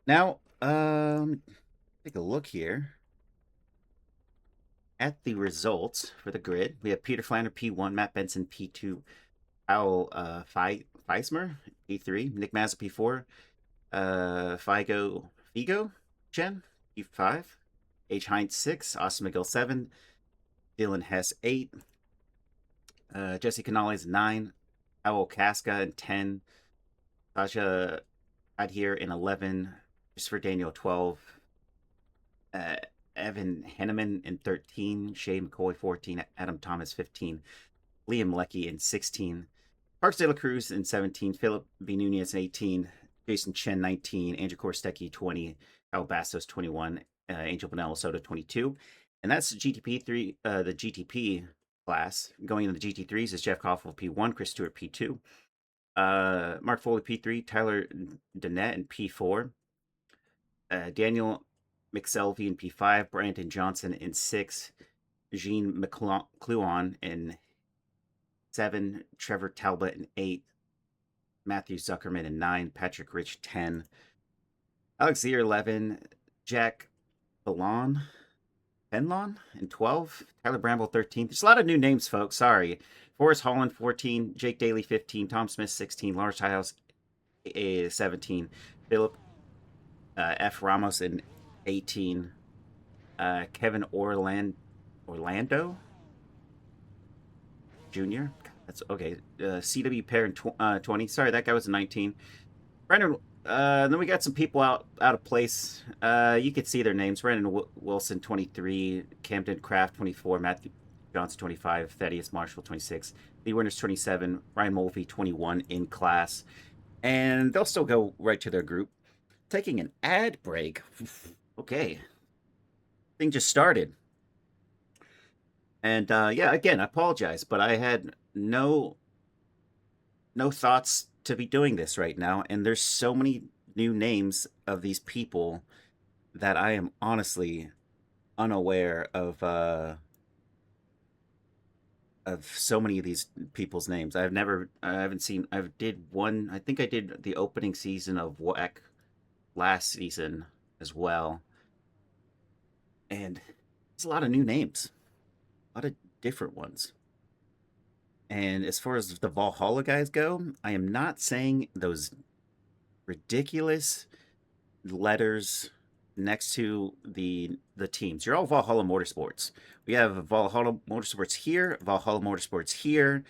Now, take a look here at the results for the grid. We have Peter Flander P1, Matt Benson P2, Powell Feismer P3, Nick Mazza P4, Figo Chen P5, H Heinz 6, Austin McGill 7, Dylan Hess 8, Jesse Canales 9, Powell Casca in 10, Sasha Adhere in 11, Christopher Daniel 12, uh, Evan Henneman in 13, Shay McCoy 14, Adam Thomas 15, Liam Leckie in 16, Parks De La Cruz in 17, Philip V. Nunez in 18, Jason Chen 19, Andrew Korstecki 20, Kyle Bastos 21, Angel Bonello Soto 22. And that's GTP3, the GTP class. Going into the GT3s is Jeff Koffel P1, Chris Stewart P2, Mark Foley P3, Tyler Dennett in P4, Daniel McSelvey in P5, Brandon Johnson in 6, Jean McCluan in 7, Trevor Talbot in 8, Matthew Zuckerman in 9, Patrick Rich 10, Alex Zier 11, Jack Fenlon in 12, Tyler Bramble 13. There's a lot of new names, folks. Sorry. Forrest Holland 14, Jake Daly 15, Tom Smith 16, Lars Tyhouse 17, Philip F. Ramos in 18, Kevin Orlando Jr. That's okay. CW Pair in 20. Sorry, that guy was 19. Brendan. Then we got some people out of place. You could see their names: Brendan Wilson 23, Camden Kraft 24, Matthew Johnson 25, Thaddeus Marshall 26, Lee Winters 27, Ryan Mulvey 21 in class, and they'll still go right to their group. Taking an ad break. Okay, thing just started. And yeah, again, I apologize, but I had no thoughts to be doing this right now, and there's so many new names of these people that I am honestly unaware of so many of these people's names. I haven't seen. I did one. I think I did the opening season of WAC last season as well, and it's a lot of new names, a lot of different ones. And as far as the Valhalla guys go, I am not saying those ridiculous letters next to the teams. You're all Valhalla Motorsports. We have Valhalla Motorsports here, Valhalla Motorsports here.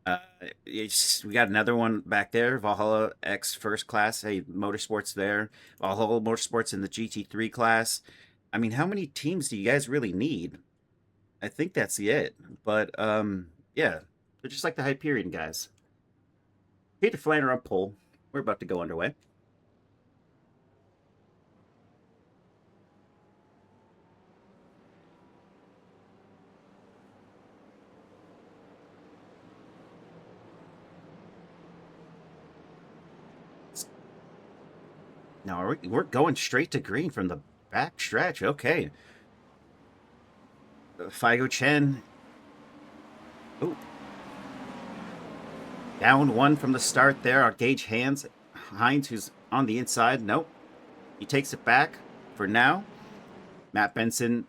Uh, we got another one back there, Valhalla X First Class. Hey, Motorsports there. Valhalla Motorsports in the GT3 class. I mean, how many teams do you guys really need? I think that's it. But yeah, they're just like the Hyperion guys. Peter Flanner on pole. We're about to go underway. Now we're going straight to green from the back stretch. Okay. Figo Chen. Oh. Down one from the start there. Our Gage Heinz, who's on the inside. Nope. He takes it back for now. Matt Benson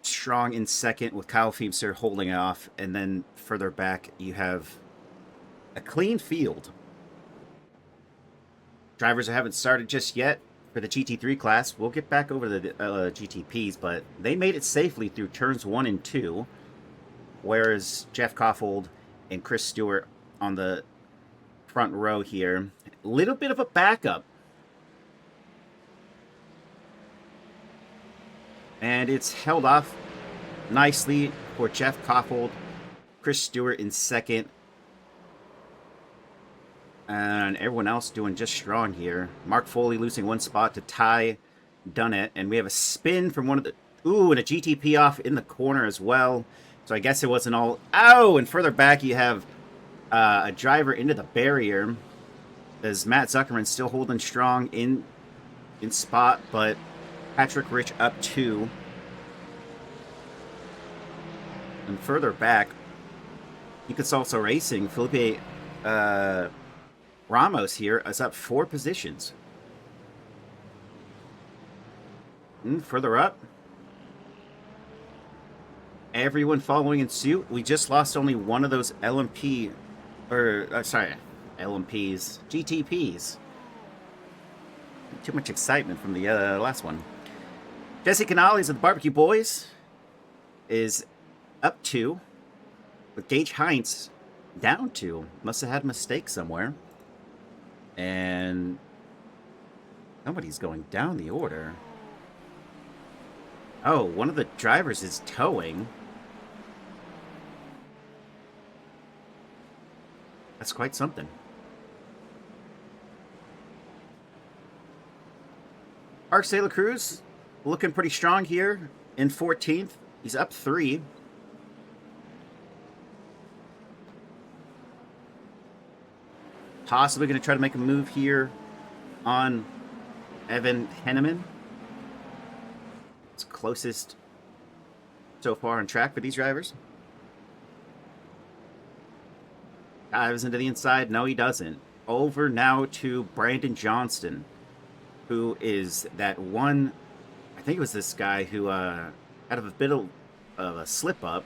strong in second with Kyle Feemster holding it off. And then further back, you have a clean field. Drivers haven't started just yet for the GT3 class. We'll get back over the GTPs, but they made it safely through turns 1 and 2, whereas Jeff Koffold and Chris Stewart on the front row here, a little bit of a backup. And it's held off nicely for Jeff Koffold, Chris Stewart in second, and everyone else doing just strong here. Mark Foley losing one spot to Ty Dunnett, and we have a spin from one of the... Ooh, and a GTP off in the corner as well. So I guess it wasn't all... Ow! And further back you have a driver into the barrier, as Matt Zuckerman still holding strong in spot, but Patrick Rich up 2. And further back, Nikos also racing. Felipe Ramos here is up 4 positions. Further up. Everyone following in suit. We just lost only one of those LMPs, GTPs. Too much excitement from the last one. Jesse Canales of the Barbecue Boys is up 2, with Gage Heinz down 2. Must have had a mistake somewhere. And somebody's going down the order. Oh, one of the drivers is towing. That's quite something. Arc Sela Cruz looking pretty strong here in 14th. He's up 3. Possibly going to try to make a move here on Evan Henneman. It's closest so far on track for these drivers. Dives into the inside. No, he doesn't. Over now to Brandon Johnston, who is that one, I think it was this guy who out of a bit of a slip up.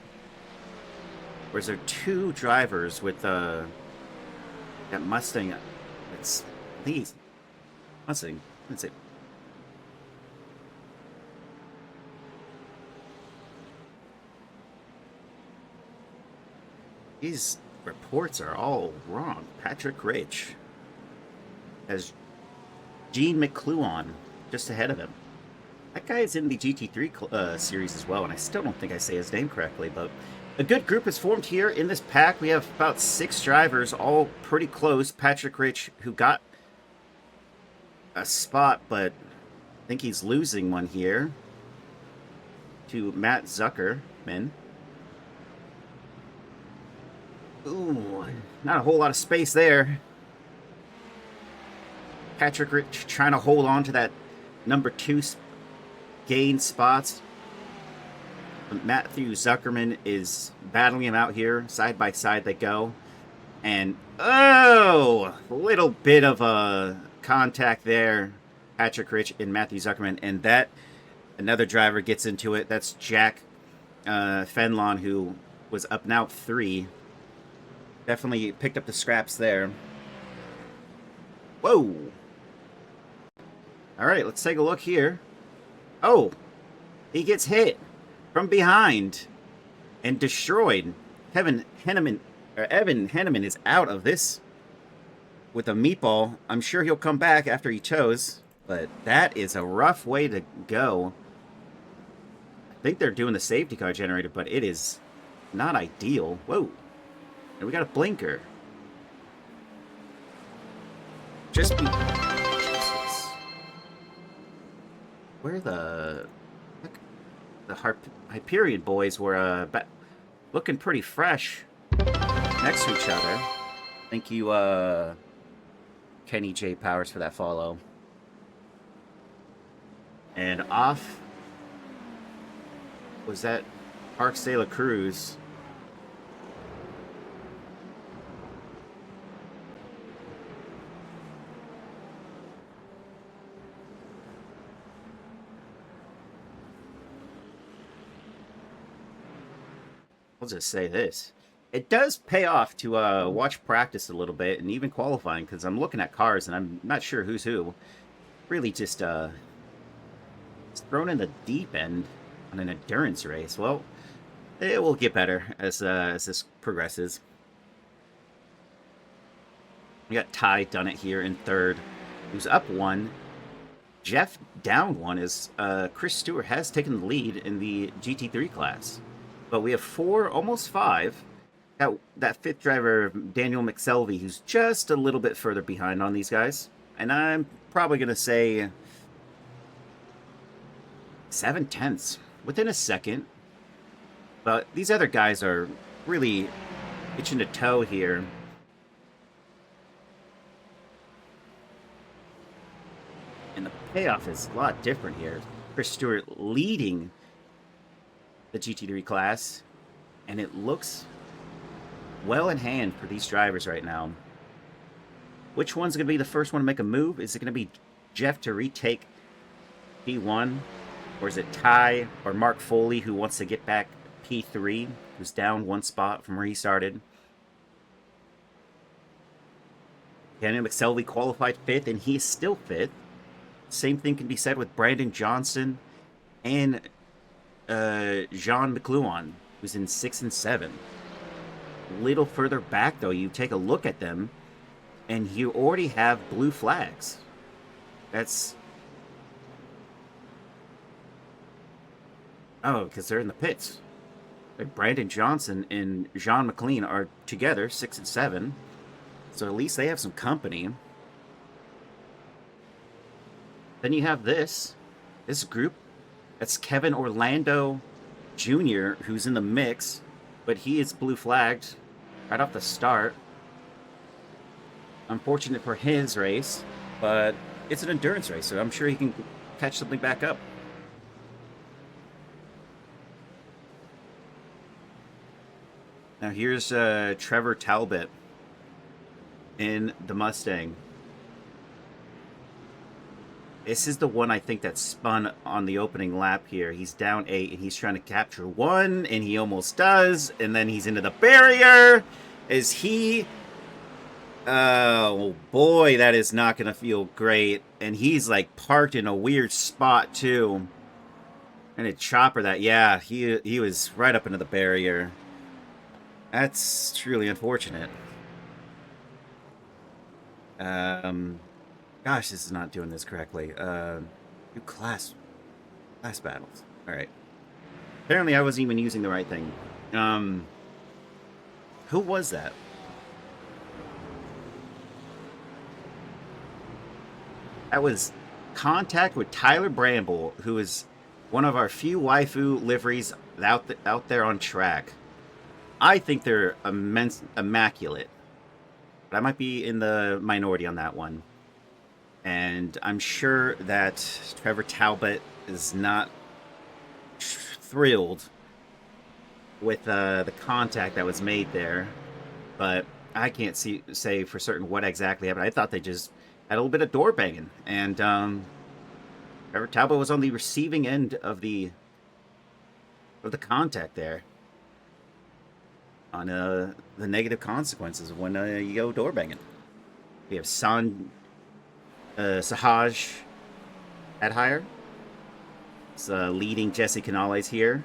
Whereas there are 2 drivers with that Mustang. It's, I think he's Mustang. Let's see. These reports are all wrong. Patrick Rich has Gene McCluon just ahead of him. That guy is in the GT3 series as well, and I still don't think I say his name correctly, but a good group is formed here in this pack. We have about 6 drivers, all pretty close. Patrick Rich, who got a spot, but I think he's losing one here to Matt Zuckerman. Ooh, not a whole lot of space there. Patrick Rich trying to hold on to that number 2 gain spots. Matthew Zuckerman is battling him out here. Side by side they go. And, oh, a little bit of a contact there. Patrick Rich and Matthew Zuckerman. And that, another driver gets into it. That's Jack Fenlon, who was up now 3. Definitely picked up the scraps there. Whoa. All right, let's take a look here. Oh, he gets hit from behind and destroyed. Evan Henneman is out of this with a meatball. I'm sure he'll come back after he tows, but that is a rough way to go. I think they're doing the safety car generator, but it is not ideal. Whoa. And we got a blinker. Jesus. Where the Hyperion boys were looking pretty fresh next to each other. Thank you, Kenny J. Powers, for that follow. And off was that Arc Sela Cruz. I'll just say this. It does pay off to watch practice a little bit and even qualifying, because I'm looking at cars and I'm not sure who's who. Really just thrown in the deep end on an endurance race. Well, it will get better as this progresses. We got Ty Dunnett here in 3rd, who's up 1. Jeff down 1 as Chris Stewart has taken the lead in the GT3 class. But we have 4, almost 5. That 5th driver, Daniel McSelvey, who's just a little bit further behind on these guys. And I'm probably going to say 7/10, within a second. But these other guys are really itching to tow here. And the payoff is a lot different here. Chris Stewart leading the GT3 class, and it looks well in hand for these drivers right now. Which one's going to be the first one to make a move? Is it going to be Jeff to retake P1? Or is it Ty or Mark Foley who wants to get back P3, who's down one spot from where he started? Daniel McSelvey qualified 5th, and he is still 5th. Same thing can be said with Brandon Johnson and Jean McLuhan, who's in 6 and 7. A little further back, though, you take a look at them, and you already have blue flags. That's... Oh, because they're in the pits. Like Brandon Johnson and Jean McLean are together, 6 and 7. So at least they have some company. Then you have this group. That's Kevin Orlando Jr., who's in the mix, but he is blue flagged right off the start. Unfortunate for his race, but it's an endurance race, so I'm sure he can catch something back up. Now here's Trevor Talbot in the Mustang. This is the one I think that spun on the opening lap here. He's down 8 and he's trying to capture 1 and he almost does. And then he's into the barrier. Is he... Oh boy, that is not going to feel great. And he's like parked in a weird spot too. And a chopper that, yeah, he was right up into the barrier. That's truly unfortunate. Gosh, this is not doing this correctly. Do class battles. All right. Apparently, I wasn't even using the right thing. Who was that? That was Contact with Tyler Bramble, who is one of our few waifu liveries out there on track. I think they're immaculate. But I might be in the minority on that one. And I'm sure that Trevor Talbot is not thrilled with the contact that was made there. But I can't say for certain what exactly happened. I thought they just had a little bit of door banging. And Trevor Talbot was on the receiving end of the contact there. On the negative consequences of when you go door banging. We have Sahaj Adhire. It's leading Jesse Canales here.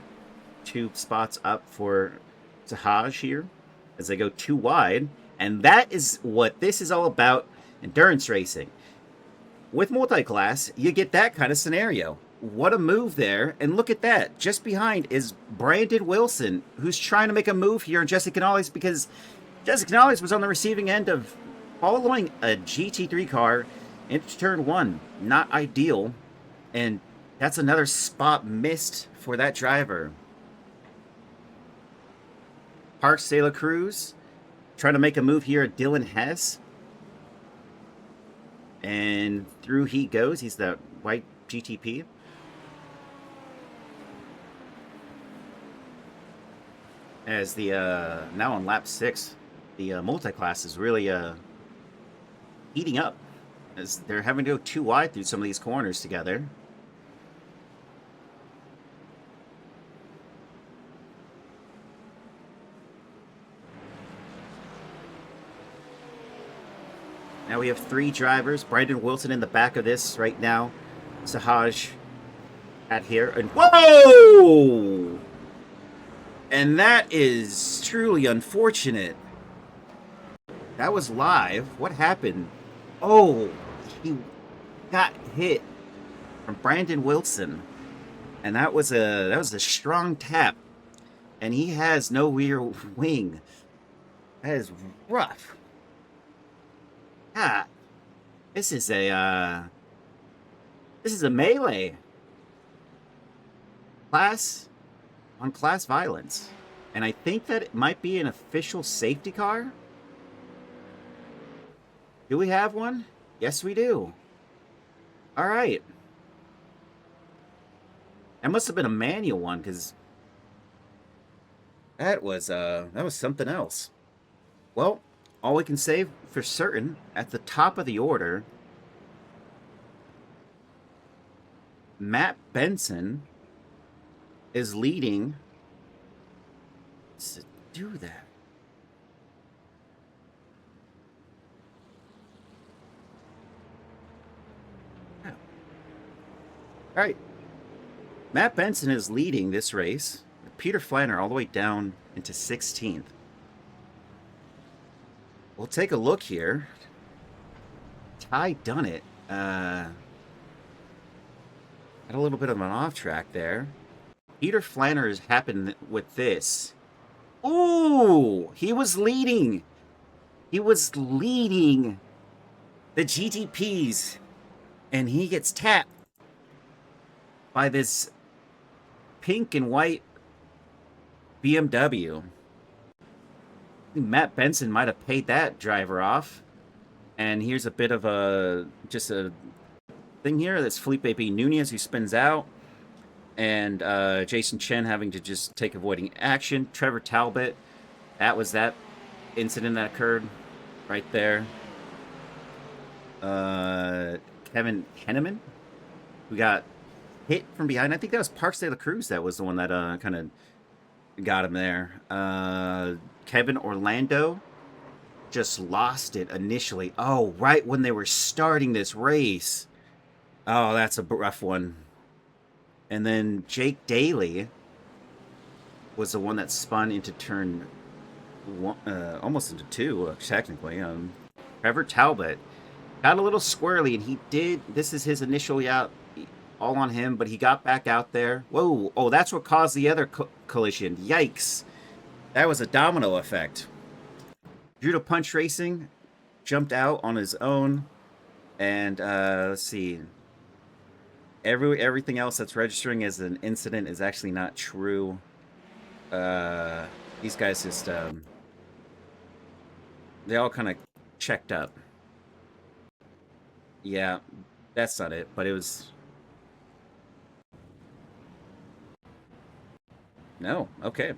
2 spots up for Sahaj here as they go 2 wide. And that is what this is all about, endurance racing. With multi-class, you get that kind of scenario. What a move there. And look at that. Just behind is Brandon Wilson, who's trying to make a move here on Jesse Canales because Jesse Canales was on the receiving end of following a GT3 car into turn 1. Not ideal. And that's another spot missed for that driver. Parks De La Cruz trying to make a move here at Dylan Hess. And through he goes. He's the white GTP. As the, now on lap 6, the multi-class is really heating up. As they're having to go 2 wide through some of these corners together. Now we have 3 drivers. Brandon Wilson in the back of this right now. Sahaj at here. And whoa! And that is truly unfortunate. That was live. What happened? Oh, he got hit from Brandon Wilson. And that was a strong tap. And he has no rear wing. That is rough. Ah, this is a melee. Class on class violence. And I think that it might be an official safety car. Do we have one? Yes, we do. All right. That must have been a manual one, because that was something else. Well, all we can say for certain, at the top of the order, Matt Benson is leading. To do that. Oh. All right. Matt Benson is leading this race. Peter Flanner all the way down into 16th. We'll take a look here. Ty Dunnett had a little bit of an off track there. Peter Flanner has happened with this. Ooh, he was leading. He was leading the GTPs, and he gets tapped by this pink and white BMW. Matt Benson might have paid that driver off. And here's a bit of just a thing here. That's Felipe B. Nunez who spins out. And Jason Chen having to just take avoiding action. Trevor Talbot, that was that incident that occurred right there. Kevin Henneman, who got hit from behind. I think that was Parks de la Cruz that was the one that kind of got him there. Kevin Orlando just lost it initially. Oh, right when they were starting this race. Oh, that's a rough one. And then Jake Daly was the one that spun into turn one, almost into two, technically. Trevor Talbot got a little squirrely, and he did. This is his initial, all on him, but he got back out there. Whoa, oh, that's what caused the other collision. Yikes. That was a domino effect. Judo Punch Racing jumped out on his own, and let's see. Everything else that's registering as an incident is actually not true. These guys just they all kind of checked up. Yeah, that's not it, but it was. No, okay.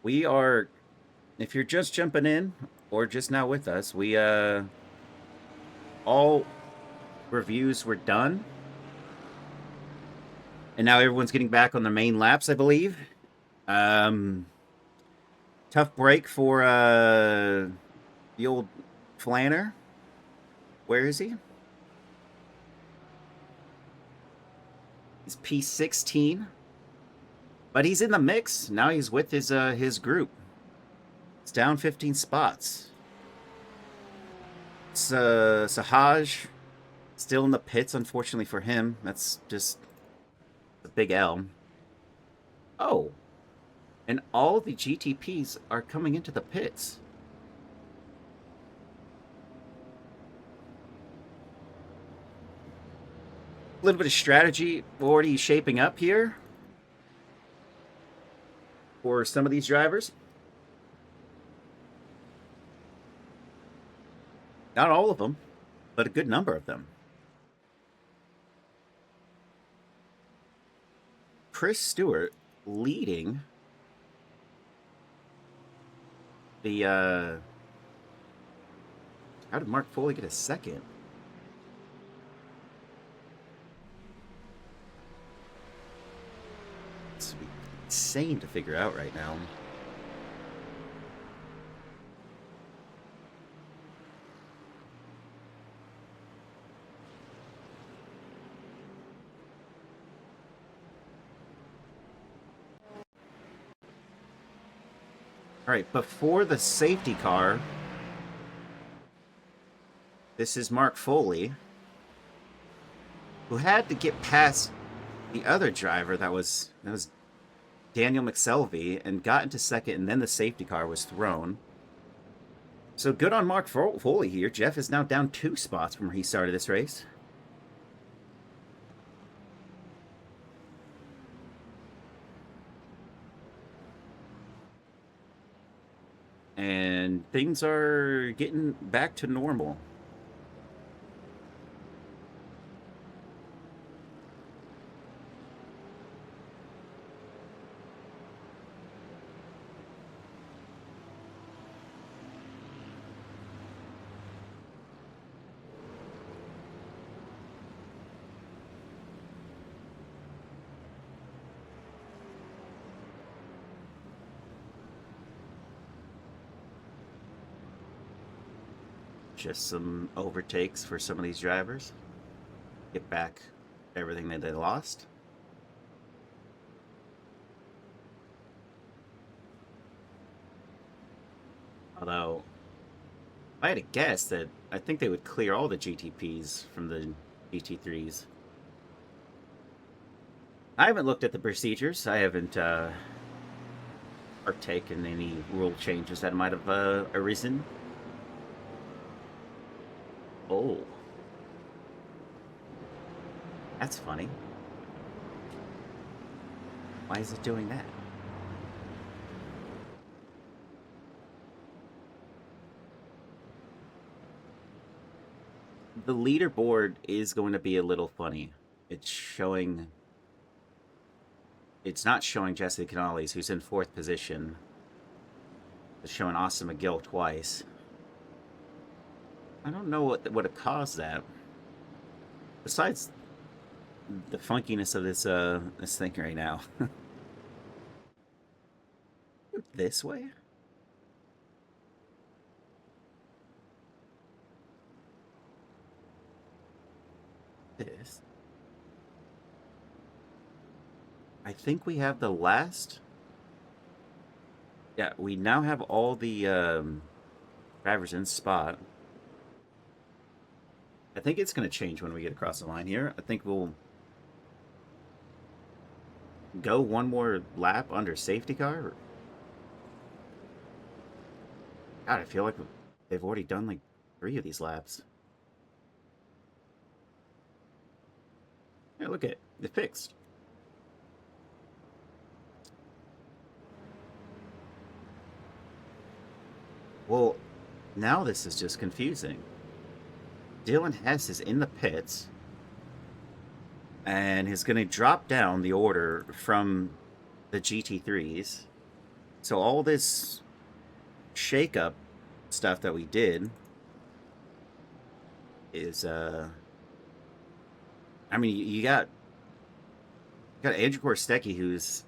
We are, if you're just jumping in or just now with us, we all reviews were done. And now everyone's getting back on the main laps, I believe. Tough break for the old Flanner. Where is he? He's P16. But he's in the mix. Now he's with his group. It's down 15 spots. Sahaj still in the pits, unfortunately for him. That's just a big L. Oh. And all the GTPs are coming into the pits. A little bit of strategy already shaping up here for some of these drivers. Not all of them, but a good number of them. Chris Stewart leading the how did Mark Foley get a second? It's insane to figure out right now. All right, before the safety car, this is Mark Foley, who had to get past the other driver that was Daniel McSelvey, and got into second, and then the safety car was thrown. So good on Mark Foley here. Jeff is now down 2 spots from where he started this race. And things are getting back to normal. Just some overtakes for some of these drivers. Get back everything that they lost. Although, if I had to guess that I think they would clear all the GTPs from the GT3s. I haven't looked at the procedures. I haven't partaken in any rule changes that might have arisen. Oh. That's funny. Why is it doing that? The leaderboard is going to be a little funny. It's showing... It's not showing Jesse Canales, who's in 4th position. It's showing Austin McGill twice. I don't know what would have caused that. Besides the funkiness of this thing right now. This way? This. I think we have the last. Yeah, we now have all the drivers in spot. I think it's going to change when we get across the line here. I think we'll go one more lap under safety car. God, I feel like they've already done like 3 of these laps. Yeah, look at it. It's fixed. Well, now this is just confusing. Dylan Hess is in the pits and is going to drop down the order from the GT3s. So all this shake-up stuff that we did is, I mean, you got Andrew Korsecki, who's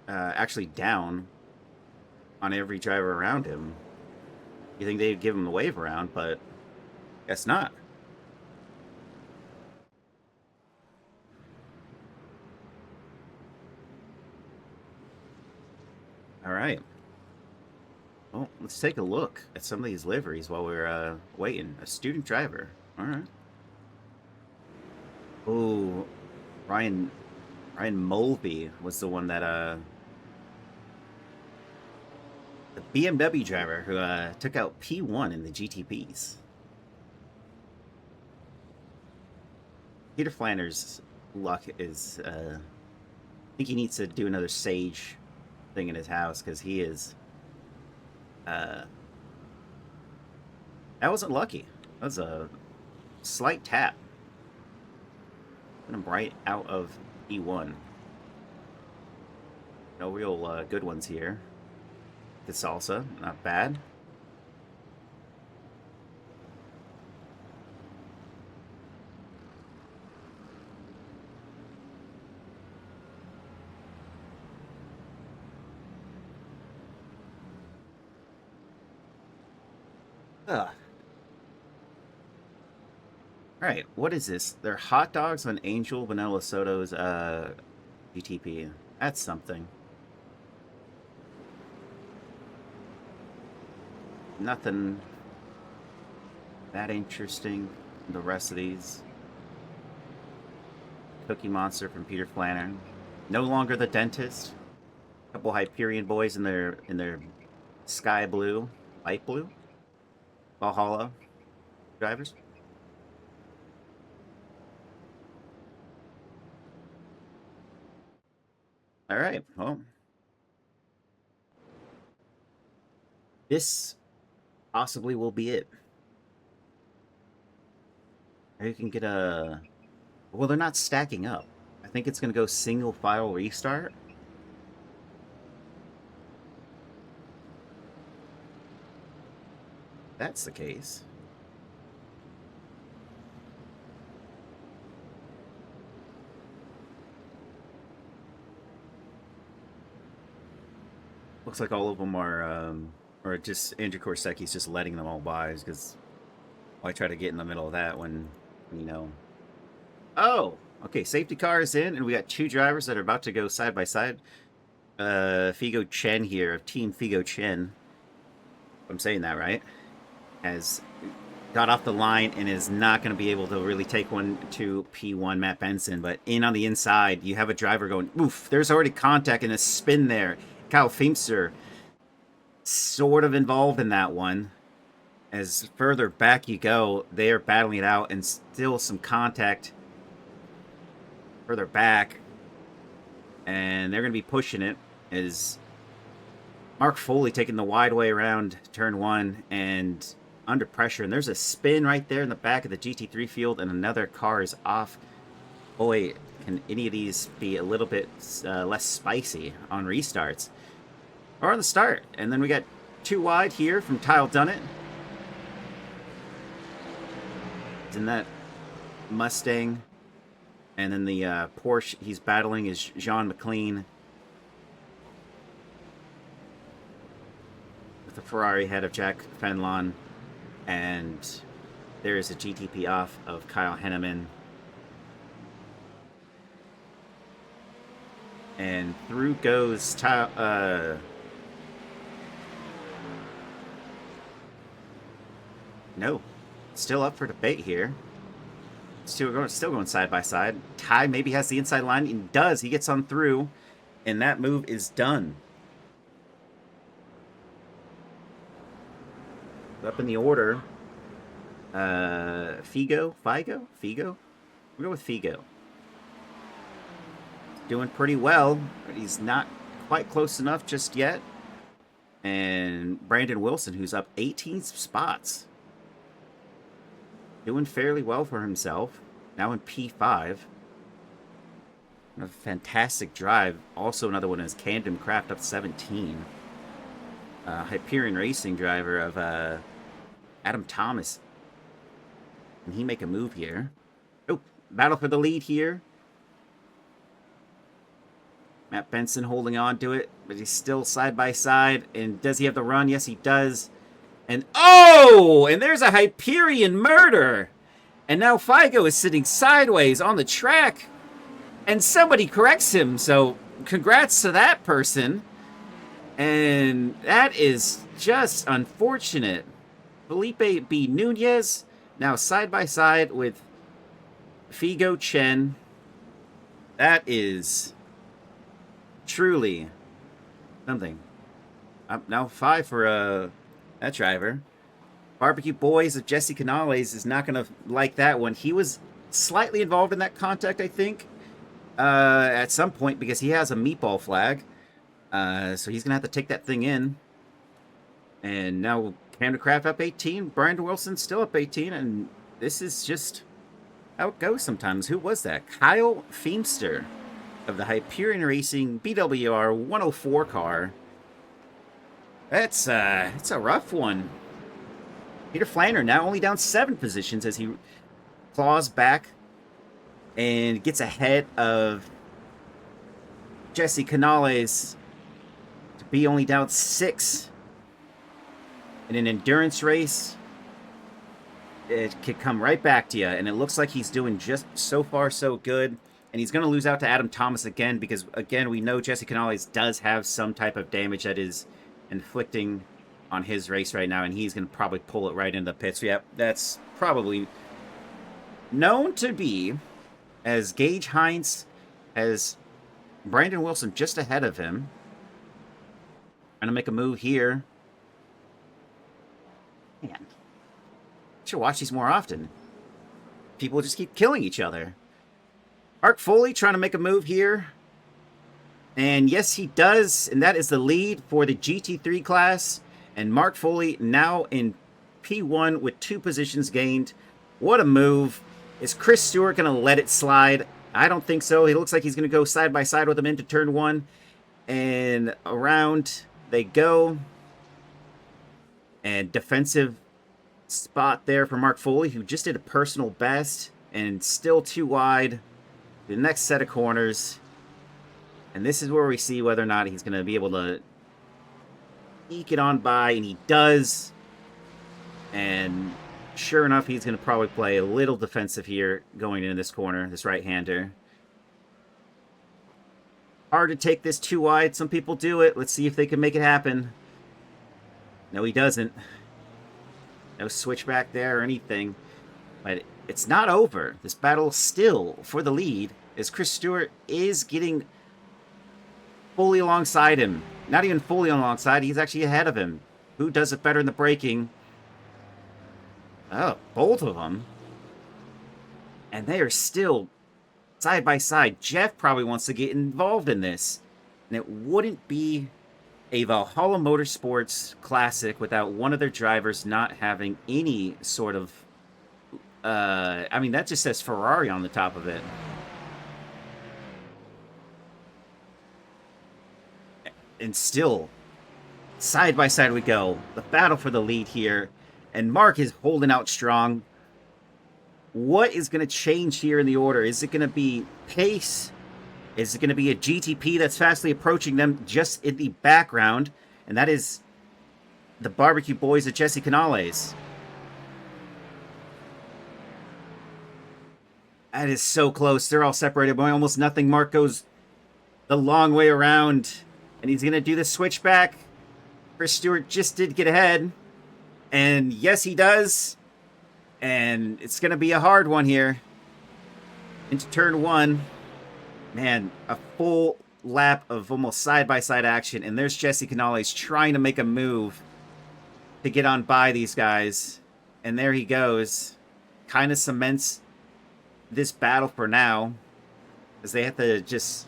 actually down on every driver around him. You think they'd give him the wave around, but guess not. All right. Well, let's take a look at some of these liveries while we're waiting. A student driver. All right. Oh, Ryan Mulvey was the one that the BMW driver who took out P1 in the GTPs. Peter Flanders' luck is, I think he needs to do another Sage thing in his house, because he is, that wasn't lucky. That was a slight tap. Put him right out of E1. No real good ones here. The salsa, not bad. Ugh. Alright, what is this? They're hot dogs on Angel Vanilla Soto's GTP. That's something. Nothing that interesting. The rest of these. Cookie Monster from Peter Flanner. No longer the dentist. A couple Hyperion boys in their sky blue, light blue. Valhalla drivers. All right, well, this possibly will be it. Or you can get a... Well, they're not stacking up. I think it's going to go single file restart. If that's the case. Looks like all of them are, or just Andrew Korsecki's just letting them all by, because I try to get in the middle of that when, you know. Oh, okay. Safety car is in, and we got 2 drivers that are about to go side by side. Figo Chen here of Team Figo Chen. I'm saying that right. Has got off the line and is not going to be able to really take one to P1 Matt Benson. But in on the inside, you have a driver going, oof, there's already contact and a spin there. Kyle Feimster sort of involved in that one. As further back you go, they are battling it out and still some contact further back. And they're going to be pushing it as Mark Foley taking the wide way around turn 1 and under pressure. And there's a spin right there in the back of the GT3 field, and another car is off. Boy, can any of these be a little bit less spicy on restarts? Or on the start. And then we got 2 wide here from Kyle Dunnett. In that Mustang. And then the Porsche he's battling is Jean McLean. With the Ferrari head of Jack Fenlon. And there is a GTP off of Kyle Henneman. And through goes no. Still up for debate here. Still going side by side. Ty maybe has the inside line. He does. He gets on through. And that move is done. Up in the order. Figo? We'll go with Figo. Doing pretty well. But he's not quite close enough just yet. And Brandon Wilson, who's up 18 spots. Doing fairly well for himself. Now in P5. A fantastic drive. Also another one is Camden Craft up 17. Hyperion Racing driver of Adam Thomas. Can he make a move here? Oh, battle for the lead here. Matt Benson holding on to it, but he's still side by side. And does he have the run? Yes, he does. And oh, and there's a Hyperion murder. And now Figo is sitting sideways on the track. And somebody corrects him. So congrats to that person. And that is just unfortunate. Felipe B. Nunez now side by side with Figo Chen. That is truly something. Now 5 for that driver. Barbecue Boys of Jesse Canales is not going to like that one. He was slightly involved in that contact, I think, at some point because he has a meatball flag. So he's going to have to take that thing in. And now Camden Craft up 18. Brian Wilson still up 18. And this is just how it goes sometimes. Who was that? Kyle Feimster of the Hyperion Racing BWR 104 car. It's a rough one. Peter Flanner now only down 7 positions as he claws back and gets ahead of Jesse Canales to be only down 6 in an endurance race. It could come right back to you, and it looks like he's doing just so far so good. And he's going to lose out to Adam Thomas again because, again, we know Jesse Canales does have some type of damage that is inflicting on his race right now, and he's going to probably pull it right into the pits. Yep, that's probably known to be, as Gage Heinz has Brandon Wilson just ahead of him. Trying to make a move here. Man, should watch these more often. People just keep killing each other. Mark Foley trying to make a move here. And yes, he does. And that is the lead for the GT3 class. And Mark Foley now in P1 with 2 positions gained. What a move. Is Chris Stewart going to let it slide? I don't think so. He looks like he's going to go side by side with him into turn 1. And around they go. And defensive spot there for Mark Foley, who just did a personal best. And still too wide. The next set of corners. And this is where we see whether or not he's going to be able to eke it on by, and he does. And Sure enough, he's going to probably play a little defensive here going into this corner, this right-hander. Hard to take this too wide. Some people do it. Let's see if they can make it happen. No, he doesn't. No switchback there or anything. But it's not over. This battle still for the lead as Chris Stewart is getting fully alongside him. Not even fully alongside. He's actually ahead of him. Who does it better in the braking? Oh, both of them. And they are still side by side. Jeff probably wants to get involved in this. And it wouldn't be a Valhalla Motorsports Classic without one of their drivers not having any sort of... I mean, that just says Ferrari on the top of it. And still, side by side we go. The battle for the lead here. And Mark is holding out strong. What is going to change here in the order? Is it going to be pace? Is it going to be a GTP that's fastly approaching them just in the background? And that is the Barbecue Boys at Jesse Canales. That is so close. They're all separated by almost nothing. Mark goes the long way around. And he's going to do the switchback. Chris Stewart just did get ahead. And yes, he does. And it's going to be a hard one here. Into turn one. Man, a full lap of almost side-by-side action. And there's Jesse Canales trying to make a move to get on by these guys. And there he goes. Kind of cements this battle for now. As they have to just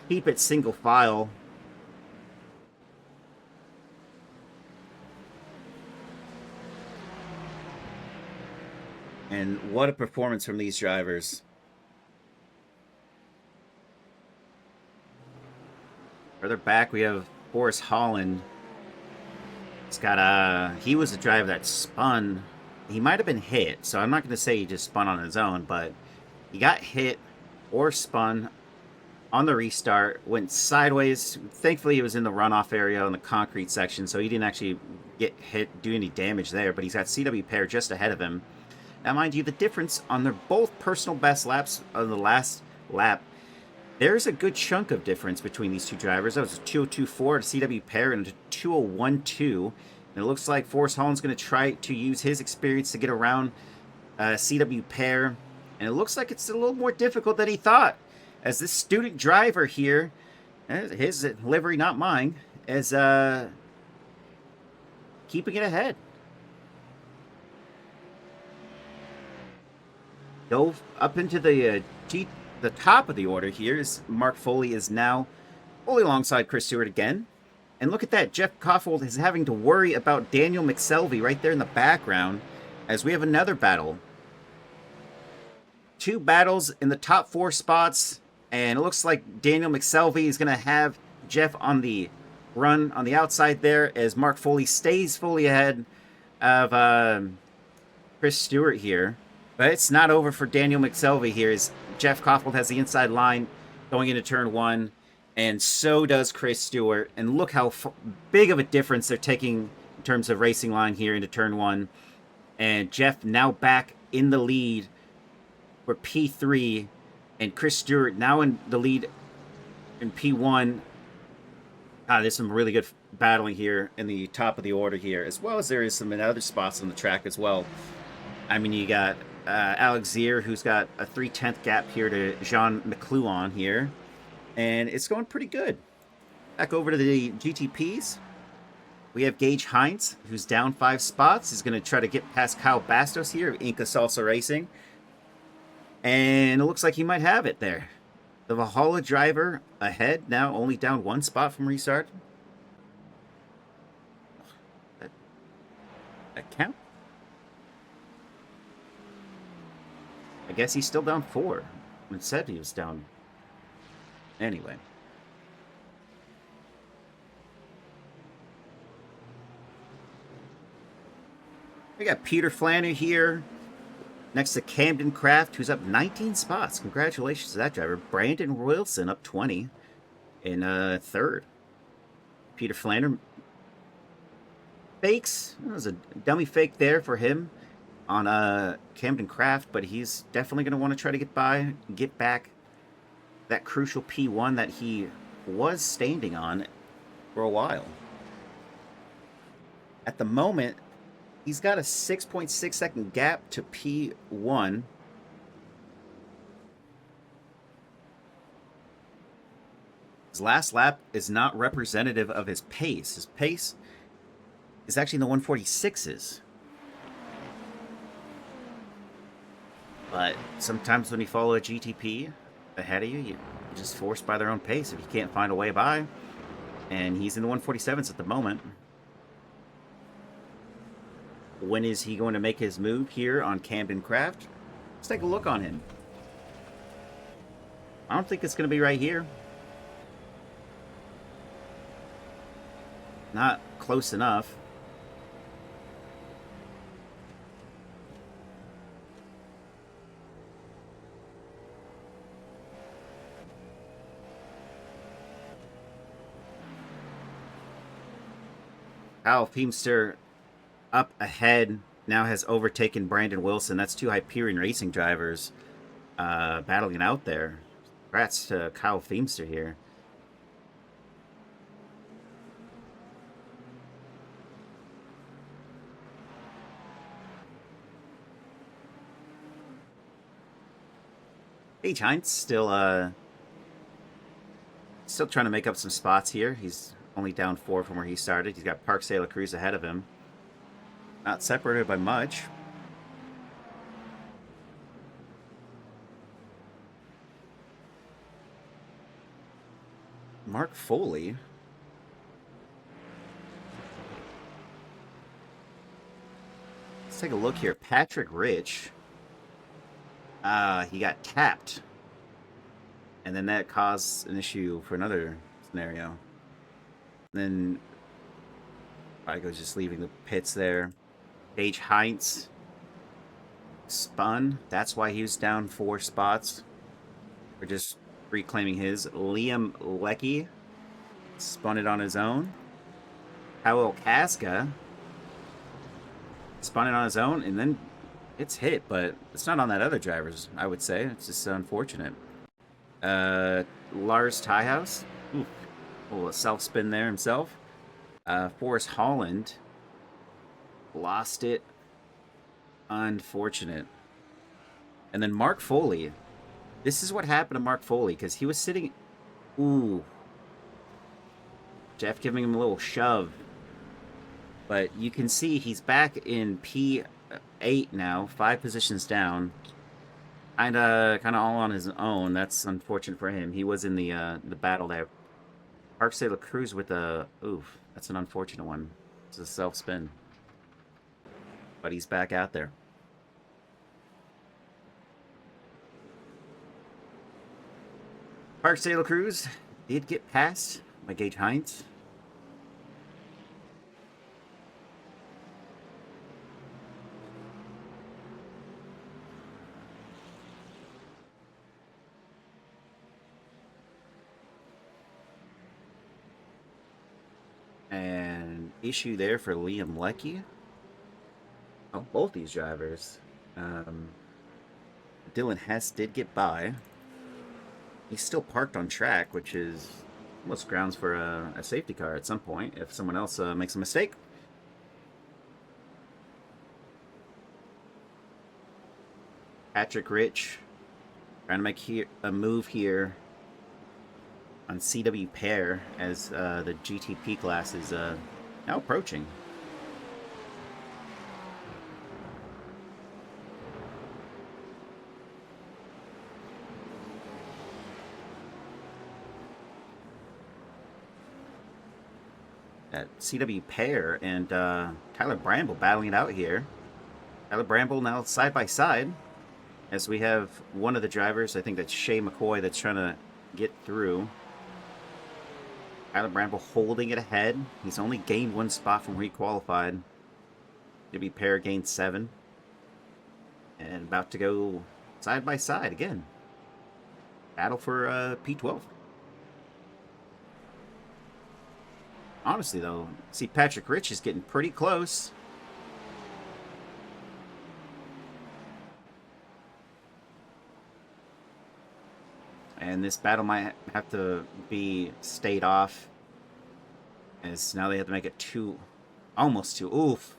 keep it single file. And what a performance from these drivers. Further back, we have Forrest Holland. He's got he was a driver that spun. He might have been hit, so I'm not going to say he just spun on his own, but he got hit or spun on the restart, went sideways. Thankfully, he was in the runoff area on the concrete section, so he didn't actually get hit, do any damage there, but he's got CW Pair just ahead of him. Now, mind you, the difference on their both personal best laps of the last lap, there's a good chunk of difference between these two drivers. That was a 202.4 to CW Pair and a 201.2. And it looks like Forrest Holland's going to try to use his experience to get around CW Pair. And it looks like it's a little more difficult than he thought. As this student driver here, his livery, not mine, is keeping it ahead. Go up into the top of the order here as Mark Foley is now fully alongside Chris Stewart again. And look at that, Jeff Koffold is having to worry about Daniel McSelvey right there in the background as we have another battle. Two battles in the top four spots, and it looks like Daniel McSelvey is going to have Jeff on the run on the outside there as Mark Foley stays fully ahead of Chris Stewart here. But it's not over for Daniel McSelvey here as Jeff Koffold has the inside line going into turn one. And so does Chris Stewart. And look how big of a difference they're taking in terms of racing line here into turn one. And Jeff now back in the lead for P3. And Chris Stewart now in the lead in P1. There's some really good battling here in the top of the order here. As well as there is some in other spots on the track as well. I mean, you got Alex Zier, who's got a 3/10 gap here to Jean McLuhan here. And it's going pretty good. Back over to the GTPs. We have Gage Hines, who's down 5 spots. He's going to try to get past Kyle Bastos here of Inca Salsa Racing. And it looks like he might have it there. The Valhalla driver ahead, now only down 1 spot from restart. That count? I guess he's still down 4. It said he was down. Anyway. We got Peter Flannery here next to Camden Craft, who's up 19 spots. Congratulations to that driver. Brandon Wilson up 20 in third. Peter Flannery fakes. It was a dummy fake there for him on Camden Craft, but he's definitely going to want to try to get back that crucial P1 that he was standing on for a while. At the moment, he's got a 6.6 second gap to P1. His last lap is not representative of his pace. His pace is actually in the 146s. But sometimes when you follow a GTP ahead of you, you're just forced by their own pace if you can't find a way by. And he's in the 147s at the moment. When is he going to make his move here on Camden Craft? Let's take a look on him. I don't think it's going to be right here. Not close enough. Kyle Feemster up ahead now has overtaken Brandon Wilson. That's two Hyperion Racing drivers battling out there. Congrats to Kyle Feemster here. H. Heinz still trying to make up some spots here. He's only down 4 from where he started. He's got Park Santa Cruz ahead of him. Not separated by much. Mark Foley. Let's take a look here. Patrick Rich. He got tapped. And then that caused an issue for another scenario. Then Igo's just leaving the pits there. H. Heinz spun. That's why he was down 4 spots. We're just reclaiming his. Liam Leckie spun it on his own. Howell Casca spun it on his own, and then it's hit, but it's not on that other driver's, I would say. It's just unfortunate. Lars Tyhouse. Ooh, a little self-spin there himself. Forrest Holland lost it. Unfortunate. And then Mark Foley. This is what happened to Mark Foley, because he was sitting... Ooh. Jeff giving him a little shove. But you can see he's back in P8 now, 5 positions down. Kind of all on his own. That's unfortunate for him. He was in the battle there. Park Santa Cruz with a... Oof. That's an unfortunate one. It's a self-spin. But he's back out there. Park Santa Cruz did get passed by Gage Heinz. And issue there for Liam Leckie. Oh, both these drivers. Dylan Hess did get by. He's still parked on track, which is almost grounds for a safety car at some point if someone else makes a mistake. Patrick Rich trying to make a move here on CW Pair as the GTP class is now approaching. At CW Pair and Tyler Bramble battling it out here. Tyler Bramble now side by side as we have one of the drivers, I think that's Shay McCoy, that's trying to get through. Tyler Bramble holding it ahead. He's only gained 1 spot from where he qualified. CW Pair gained 7. And about to go side by side again. Battle for P12. honestly, though, see Patrick Rich is getting pretty close. And this battle might have to be stayed off, as now they have to make it almost two. Oof.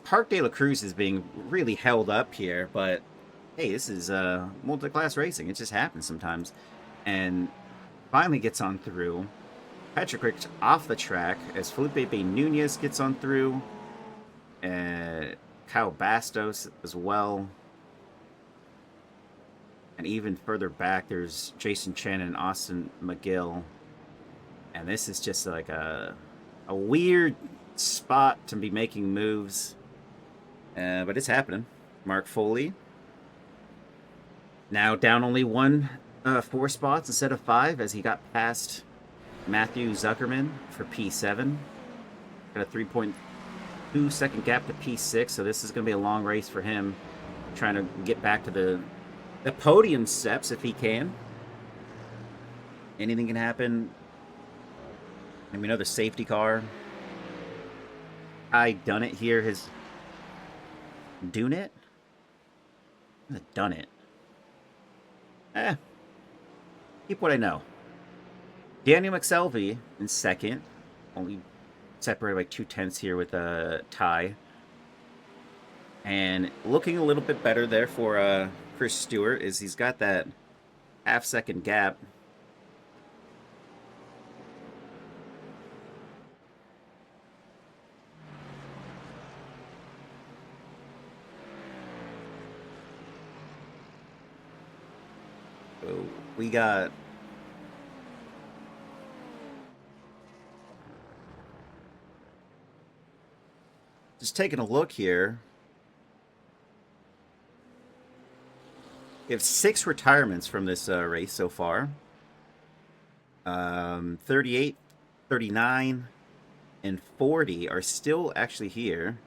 Park de la Cruz is being really held up here, but hey, this is multi-class racing. It just happens sometimes. And finally gets on through. Patrick Rich off the track as Felipe B. Nunez gets on through. Kyle Bastos as well. And even further back, there's Jason Chen and Austin McGill. And this is just like a weird spot to be making moves. But it's happening. Mark Foley. Now down only 4 spots instead of 5 as he got past Matthew Zuckerman for P7. Got a 3.2 second gap to P6, so this is going to be a long race for him. Trying to get back to the podium steps if he can. Anything can happen. And we know the safety car. I done it here. Done it? Done it. Keep what I know. Daniel McSelvey in second. Only separated by 2/10 here with a tie. And looking a little bit better there for Chris Stewart is he's got that half-second gap. So we got just taking a look here. We have 6 retirements from this race so far. 38, 39, and 40 are still actually here.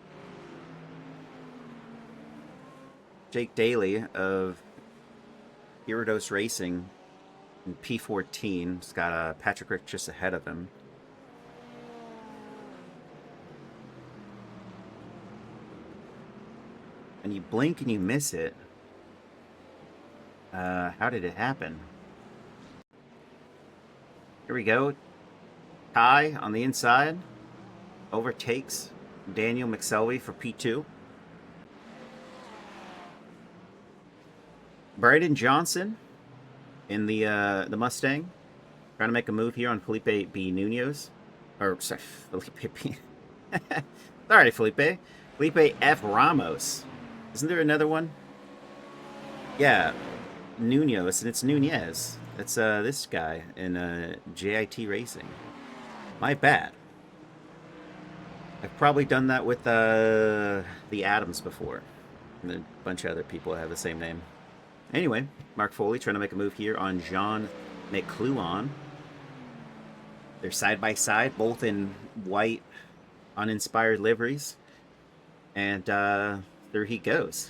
Jake Daly of Iridos Racing in P14. He's got Patrick Rich just ahead of him. And you blink and you miss it. How did it happen? Here we go. Ty on the inside. Overtakes Daniel McSelvey for P2. Brayden Johnson in the Mustang. Trying to make a move here on Felipe B. Nunez. Or, sorry, Felipe B. Sorry, Felipe. Felipe F. Ramos. Isn't there another one? Yeah. Nunez, and it's Nunez. That's this guy in JIT Racing. My bad. I've probably done that with the Adams before. And a bunch of other people have the same name. Anyway, Mark Foley trying to make a move here on Jean McClellan. They're side by side, both in white, uninspired liveries. And there he goes.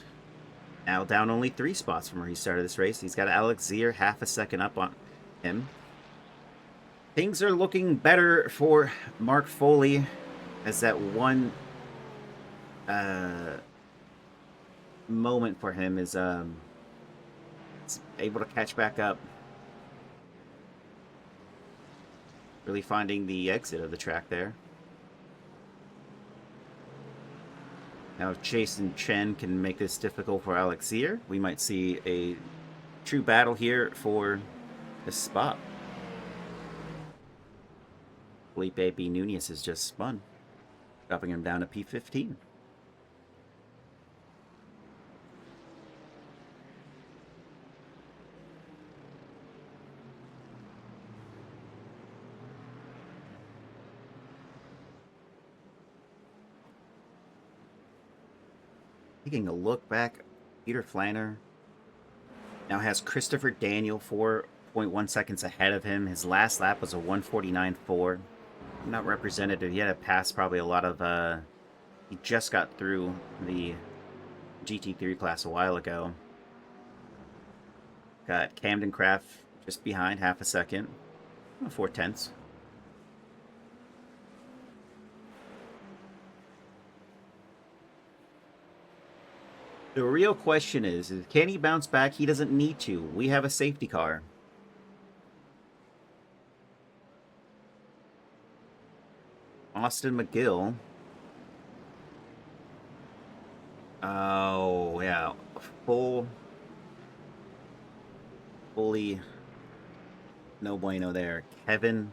Now down only 3 spots from where he started this race. He's got Alex Zier half a second up on him. Things are looking better for Mark Foley as that one moment for him is able to catch back up. Really finding the exit of the track there. Now, if Jason Chen can make this difficult for Alex Zier, we might see a true battle here for this spot. Felipe B. Nunez has just spun, dropping him down to P15. Taking a look back, Peter Flanner now has Christopher Daniel 4.1 seconds ahead of him. His last lap was a 1:49.4. Not representative. He had to pass probably a lot of... he just got through the GT3 class a while ago. Got Camden Craft just behind, half a second. 4/10. The real question is can he bounce back? He doesn't need to. We have a safety car. Austin McGill. Oh, yeah. Fully no bueno there. Kevin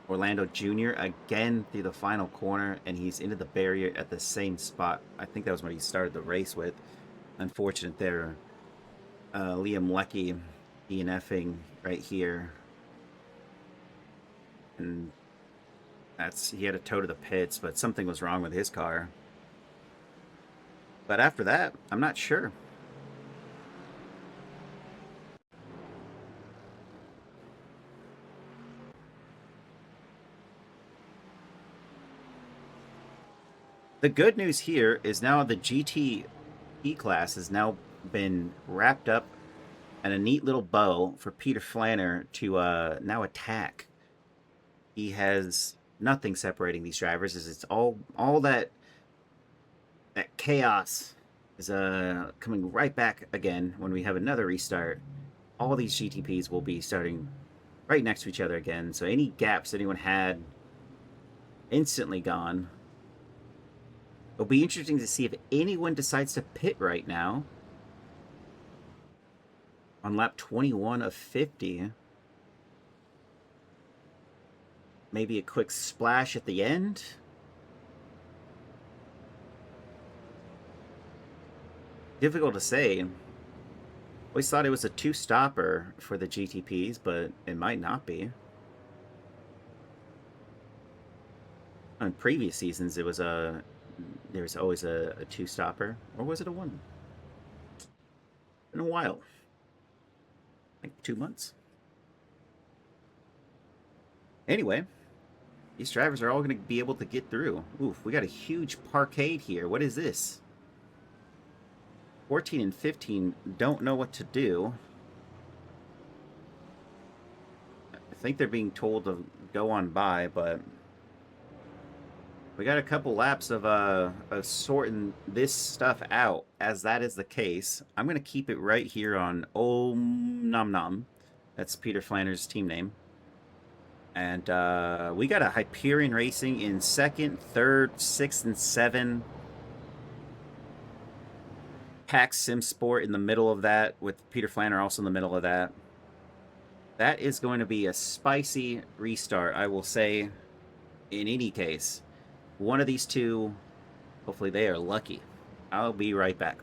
Orlando Jr. again through the final corner, and he's into the barrier at the same spot. I think that was what he started the race with. Unfortunate there. Liam Leckie DNFing right here. And he had a tow to the pits, but something was wrong with his car. But after that, I'm not sure. The good news here is now the GT class has now been wrapped up in a neat little bow for Peter Flanner to now attack. He has nothing separating these drivers. As it's all that chaos is coming right back again when we have another restart. All these GTPs will be starting right next to each other again. So any gaps anyone had instantly gone. It'll be interesting to see if anyone decides to pit right now on lap 21 of 50. Maybe a quick splash at the end. Difficult to say. Always thought it was a two-stopper for the GTPs, but it might not be. In previous seasons, there was always a two-stopper, or was it a one? In a while, like 2 months. Anyway, these drivers are all going to be able to get through. Oof, we got a huge parkade here. What is this? 14 and 15 don't know what to do. I think they're being told to go on by, but we got a couple laps of sorting this stuff out. As that is the case, I'm going to keep it right here on Om Nom Nom. That's Peter Flanner's team name. And we got a Hyperion Racing in 2nd, 3rd, 6th, and 7. Pack Sim Sport in the middle of that, with Peter Flanner also in the middle of that. That is going to be a spicy restart, I will say, in any case. One of these two, hopefully they are lucky. I'll be right back.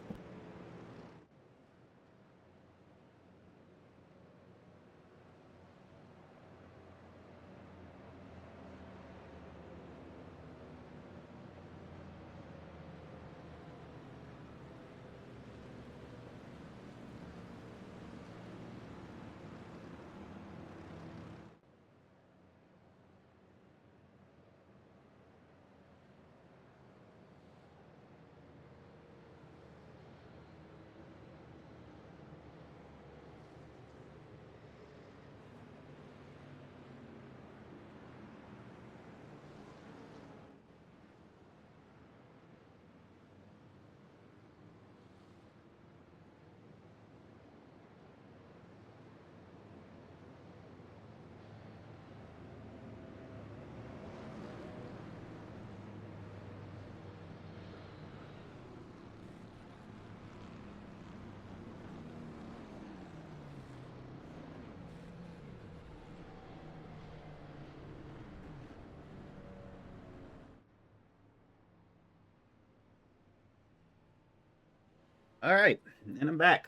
All right, and I'm back.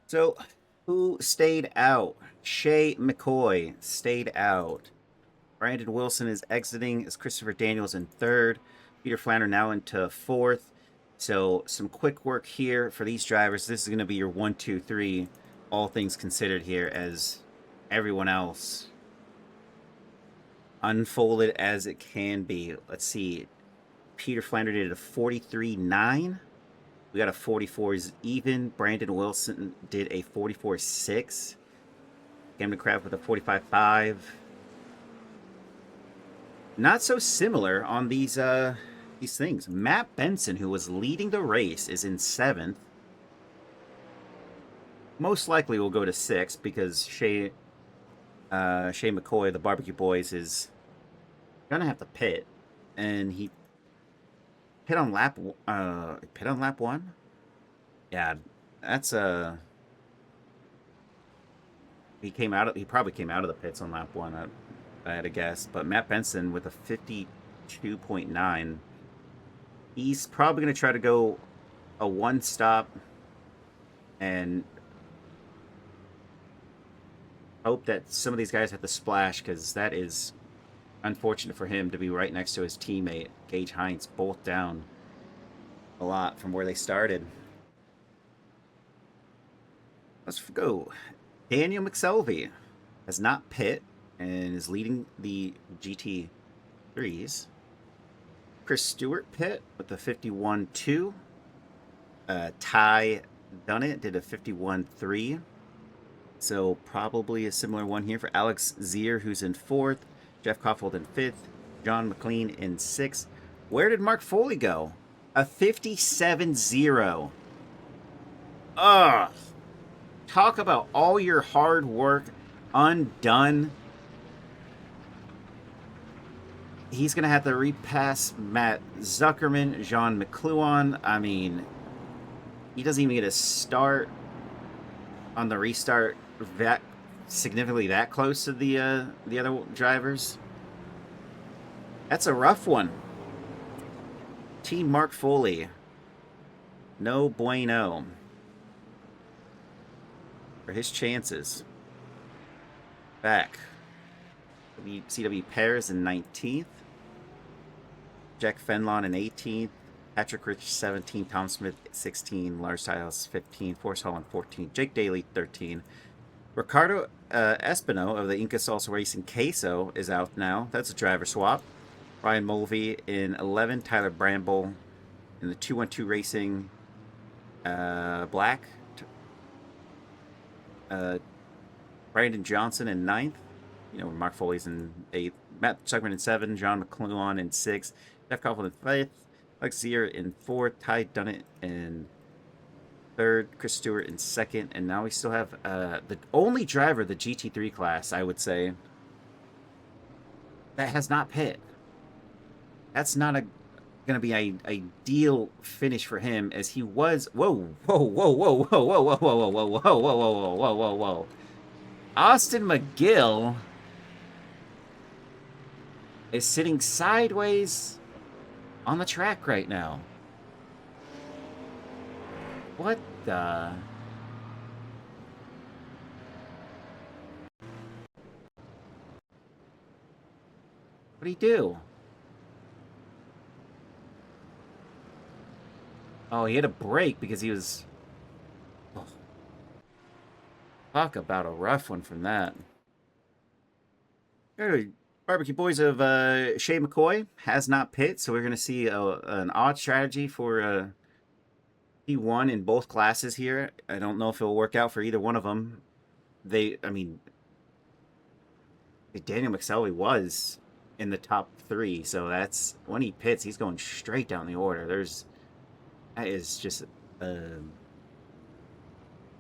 So, who stayed out? Shay McCoy stayed out. Brandon Wilson is exiting as Christopher Daniels in 3rd. Peter Flanner now into 4th. So, some quick work here for these drivers. This is going to be your 1, 2, 3, all things considered here, as everyone else unfolded as it can be. Let's see. Peter Flanner did a 43.9. We got a 44s even. Brandon Wilson did a 44.6. Cameron Craft with a 45.5. Not so similar on these these things. Matt Benson, who was leading the race, is in 7th. Most likely will go to 6th because Shea McCoy, the Barbecue Boys, is gonna have to pit, and he pit on lap 1. Yeah, that's he probably came out of the pits on lap 1. I had to guess, but Matt Benson with a 52.9. He's probably gonna try to go a 1-stop and hope that some of these guys have to splash, because that is unfortunate for him to be right next to his teammate, Gage Heinz, both down a lot from where they started. Let's go. Daniel McSelvey has not pit and is leading the GT3s. Chris Stewart pit with a 51.2. Ty Dunnett did a 51.3. So probably a similar one here for Alex Zier, who's in 4th. Jeff Koffold in 5th. John McLean in 6th. Where did Mark Foley go? A 57.0. Ugh. Talk about all your hard work undone. He's going to have to repass Matt Zuckerman, Jean McLuhan. I mean, he doesn't even get a start on the restart that significantly that close to the other drivers. That's a rough one. Team Mark Foley. No bueno for his chances. Back. CW Pears in 19th. Jack Fenlon in 18th. Patrick Rich 17th. Tom Smith 16. Lars Stiles 15. Forrest Hall in 14. Jake Daly 13. Ricardo Espino of the Inca Salsa Racing Queso is out now. That's a driver swap. Ryan Mulvey in 11. Tyler Bramble in the 212 Racing Black. Brandon Johnson in 9th. You know, Mark Foley's in 8th. Matt Zuckerman in 7th. John McLuhan in 6th. Jeff Koffold in 5th. Alex Zier in 4th. Ty Dunnett in 3rd. Chris Stewart in 2nd. And now we still have the only driver of the GT3 class, I would say, that has not pit. That's not going to be a ideal finish for him, as he was. Whoa. Austin McGill is sitting sideways on the track right now. What the? What'd he do? Oh, he had a break because he was... Oh. Talk about a rough one from that. Barbecue Boys of Shea McCoy has not pit, so we're going to see an odd strategy for P1 in both classes here. I don't know if it'll work out for either one of them. Daniel McSelvey was in the top 3, so that's when he pits, he's going straight down the order. That is just a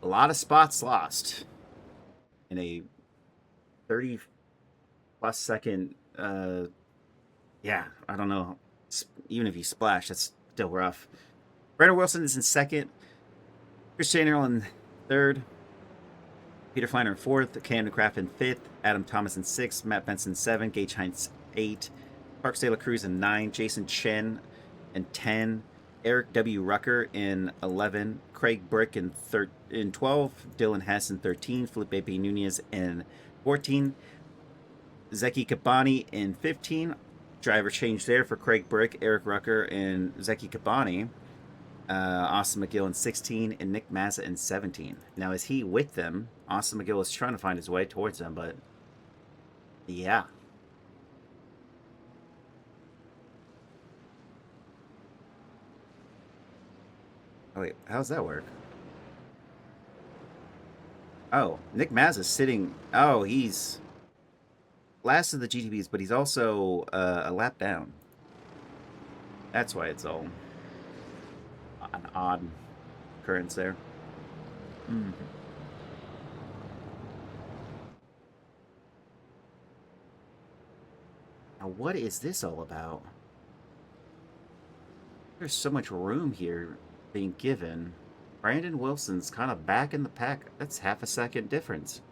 lot of spots lost in a 30-plus second. Yeah, I don't know. Even if you splash, that's still rough. Brandon Wilson is in 2nd. Chris Chanel in 3rd. Peter Flanner in 4th. Cam DeCraft in 5th. Adam Thomas in 6th. Matt Benson 7th. Gage Heinz 8th. Parks De La Cruz in 9th. Jason Chen in 10th. Eric W. Rucker in 11. Craig Brick in 12. Dylan Hess in 13. Felipe B. Nunez in 14. Zeki Kabani in 15. Driver change there for Craig Brick, Eric Rucker, and Zeki Kabani. Austin McGill in 16. And Nick Mazza in 17. Now, is he with them? Austin McGill is trying to find his way towards them, but yeah. Oh, wait, how's that work? Oh, Nick Maz is sitting... Oh, he's last of the GTBs, but he's also a lap down. That's why it's all an odd occurrence there. Mm. Now, what is this all about? There's so much room here being given. Brandon Wilson's kind of back in the pack. That's half a second difference.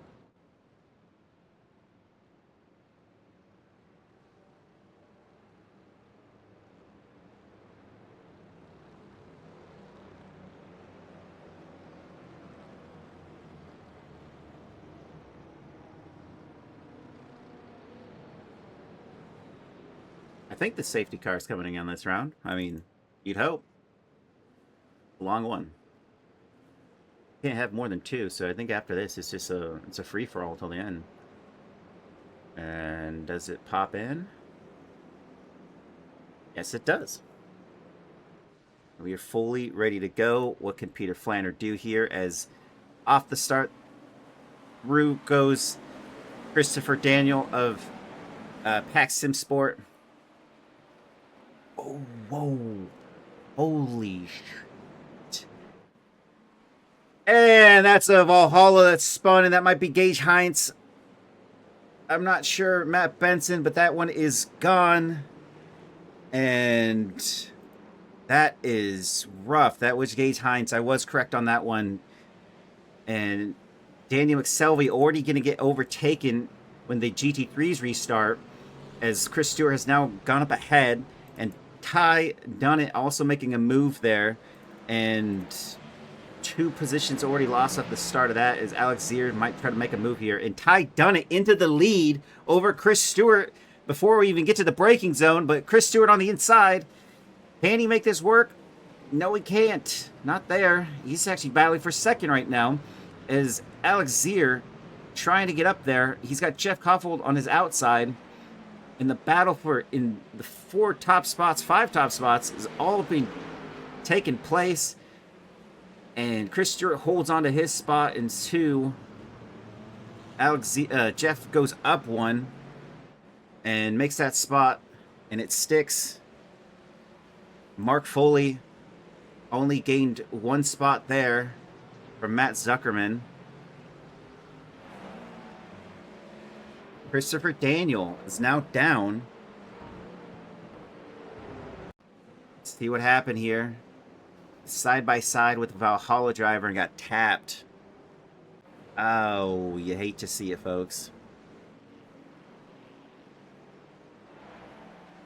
I think the safety car is coming in on this round. I mean, you'd hope. Long one. Can't have more than two, so I think after this it's just a free for all till the end. And does it pop in? Yes, it does. We are fully ready to go. What can Peter Flanner do here? As off the start, through goes Christopher Daniel of Pack Sim Sport. Oh, whoa. Holy shit. And that's a Valhalla that's spun, and that might be Gage Heinz. I'm not sure, Matt Benson, but that one is gone. And that is rough. That was Gage Heinz. I was correct on that one. And Daniel McSelvey already going to get overtaken when the GT3s restart, as Chris Stewart has now gone up ahead. And Ty Dunnett also making a move there. And 2 positions already lost at the start of that, as Alex Zier might try to make a move here. And Ty Dunnett into the lead over Chris Stewart before we even get to the braking zone. But Chris Stewart on the inside. Can he make this work? No, he can't. Not there. He's actually battling for second right now, as Alex Zier trying to get up there. He's got Jeff Koffold on his outside. In the battle for in the 5 top spots is all being taken place. And Chris Stewart holds on to his spot in 2. Jeff goes up 1 and makes that spot, and it sticks. Mark Foley only gained 1 spot there from Matt Zuckerman. Christopher Daniel is now down. Let's see what happened here. Side by side with the Valhalla driver and got tapped. Oh, you hate to see it, folks.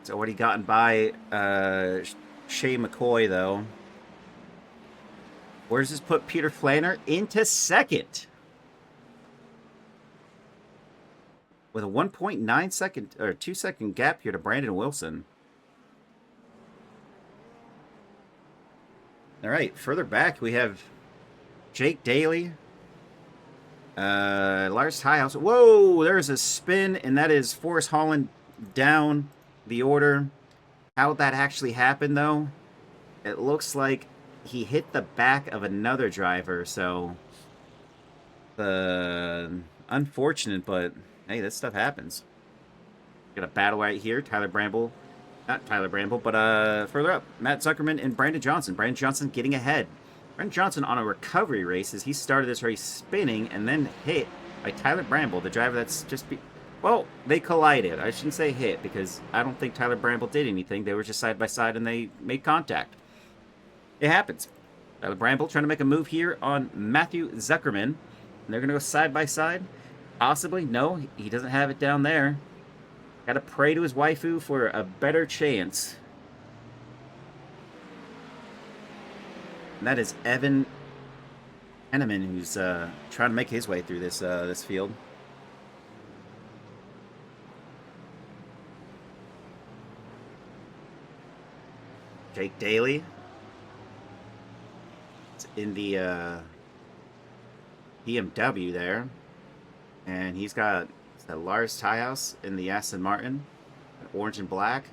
It's already gotten by Shea McCoy, though. Where does this put Peter Flanner? Into second. With a 1.9 second or 2 second gap here to Brandon Wilson. All right, further back we have Jake Daly, Lars Highhouse. Whoa, there's a spin, and that is Forrest Holland down the order. How that actually happened, though, it looks like he hit the back of another driver. So, unfortunate, but hey, this stuff happens. Got a battle right here. Not Tyler Bramble, but further up, Matt Zuckerman and Brandon Johnson. Brandon Johnson getting ahead. Brandon Johnson on a recovery race as he started this race spinning and then hit by Tyler Bramble, the driver that's well, they collided. I shouldn't say hit, because I don't think Tyler Bramble did anything. They were just side by side and they made contact. It happens. Tyler Bramble trying to make a move here on Matthew Zuckerman. And they're going to go side by side. Possibly. No, he doesn't have it down there. Got to pray to his waifu for a better chance. And that is Evan Henneman, who's trying to make his way through this field. Jake Daly. It's in the BMW there. And he's got that Lars Tiehouse in the Aston Martin, orange and black.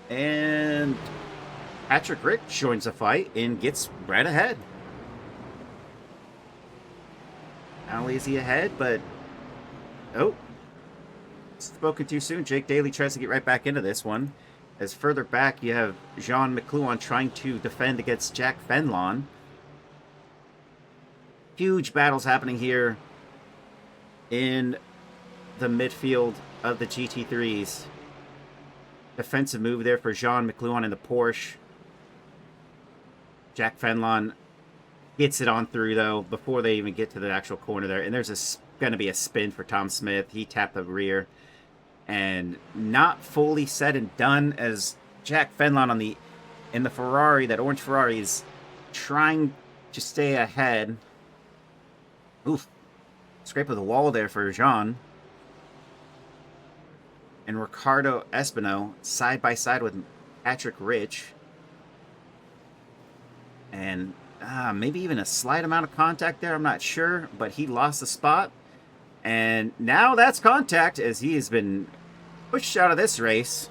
And Patrick Rick joins the fight and gets right ahead. Not only is he ahead, but Oh, spoken too soon. Jake Daly tries to get right back into this one. As further back, you have Jean McLuhan trying to defend against Jack Fenlon. Huge battles happening here in the midfield of the GT3s. Defensive move there for Jean McLuhan in the Porsche. Jack Fenlon gets it on through, though, before they even get to the actual corner there. And there's going to be a spin for Tom Smith. He tapped the rear. And not fully said and done, as Jack Fenlon in the Ferrari, that orange Ferrari, is trying to stay ahead. Oof. Scrape of the wall there for Jean. And Ricardo Espino side by side with Patrick Rich. And maybe even a slight amount of contact there, I'm not sure. But he lost the spot. And now that's contact, as he has been pushed out of this race.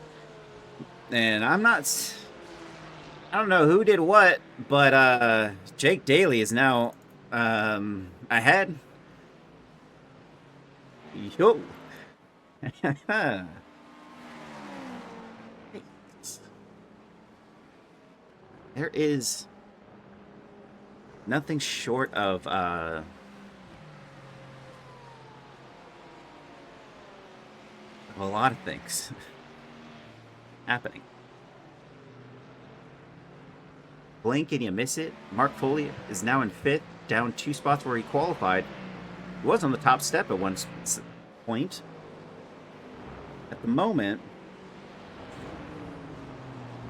And I don't know who did what, but Jake Daly is now ahead. Yo. There is nothing short of a lot of things happening. Blink and you miss it. Mark Foley is now in 5th, down 2 spots where he qualified. He was on the top step at one point. At the moment,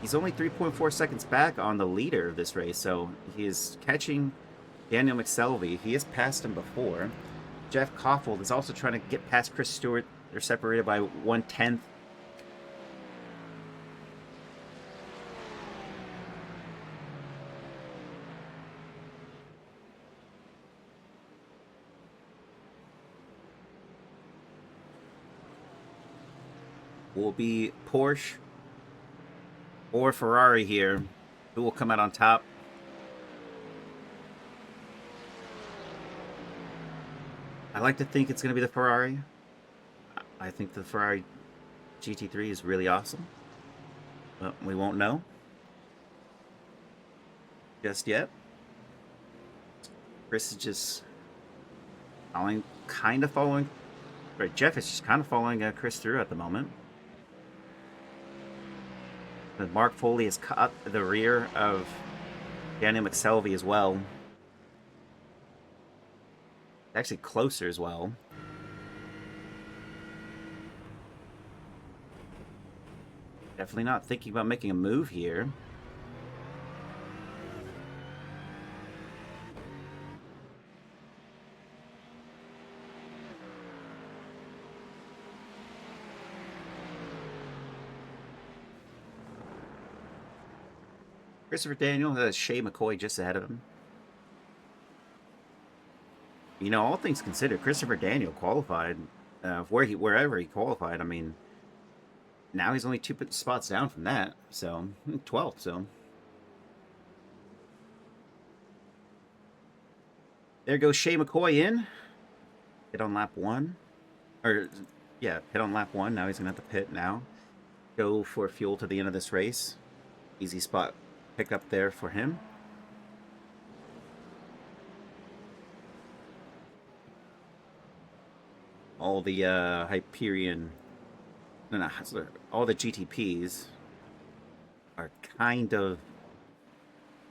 he's only 3.4 seconds back on the leader of this race, so he is catching Daniel McSelvey. He has passed him before. Jeff Koffold is also trying to get past Chris Stewart. They're separated by 1/10. Will be Porsche or Ferrari here. Who will come out on top? I like to think it's going to be the Ferrari. I think the Ferrari GT3 is really awesome. But we won't know just yet. Chris is just kind of following. Right, Jeff is just kind of following Chris through at the moment. But Mark Foley has cut the rear of Daniel McSelvey as well. Actually closer as well. Definitely not thinking about making a move here. Christopher Daniel has Shea McCoy just ahead of him. You know, all things considered, Christopher Daniel qualified wherever he qualified. I mean, now he's only 2 spots down from that, so 12th. So there goes Shea McCoy in. Hit on lap 1, or yeah, hit on lap 1. Now he's gonna have to pit now. Go for fuel to the end of this race. Easy spot picked up there for him. All the Hyperion, no, all the GTPs are kind of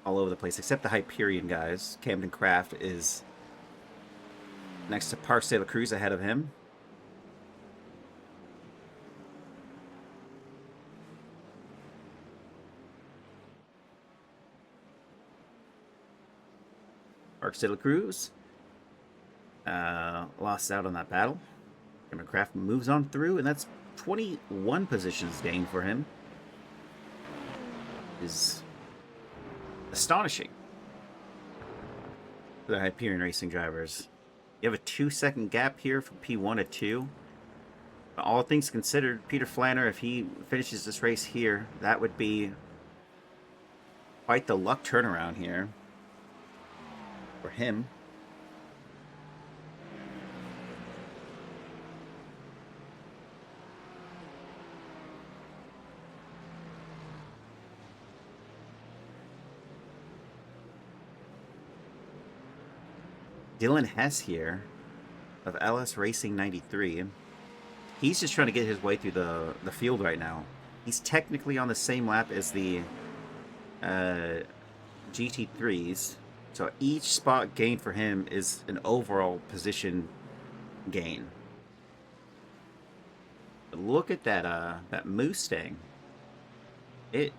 all over the place, except the Hyperion guys. Camden Craft is next to Parks de la Cruz ahead of him. Parks de la Cruz lost out on that battle. Camden Craft moves on through, and that's 21 positions gained for him. Is astonishing for the Hyperion Racing drivers. You have a 2-second gap here from P1 to 2. All things considered, Peter Flanner, if he finishes this race here, that would be quite the luck turnaround here for him. Dylan Hess here of LS Racing 93. He's just trying to get his way through the field right now. He's technically on the same lap as the GT3s. So each spot gain for him is an overall position gain. But look at that Mustang. It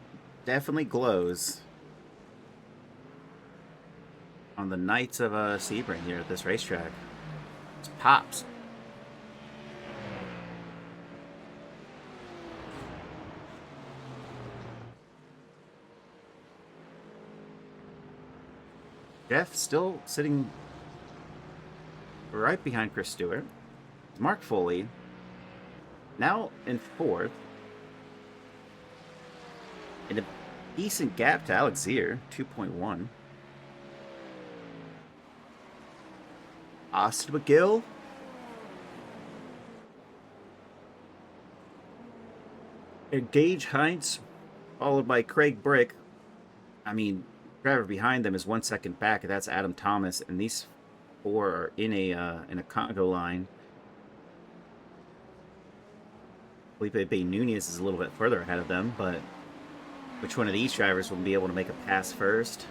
definitely glows on the nights of Sebring here at this racetrack. It pops. Jeff still sitting right behind Chris Stewart. Mark Foley now in fourth. And a decent gap to Alex Zier, 2.1. Austin McGill. And Gage Heinz, followed by Craig Brick. I mean, driver behind them is 1 second back. That's Adam Thomas, and these four are in a Congo line. Felipe Bay Nunez is a little bit further ahead of them, but which one of these drivers will be able to make a pass first?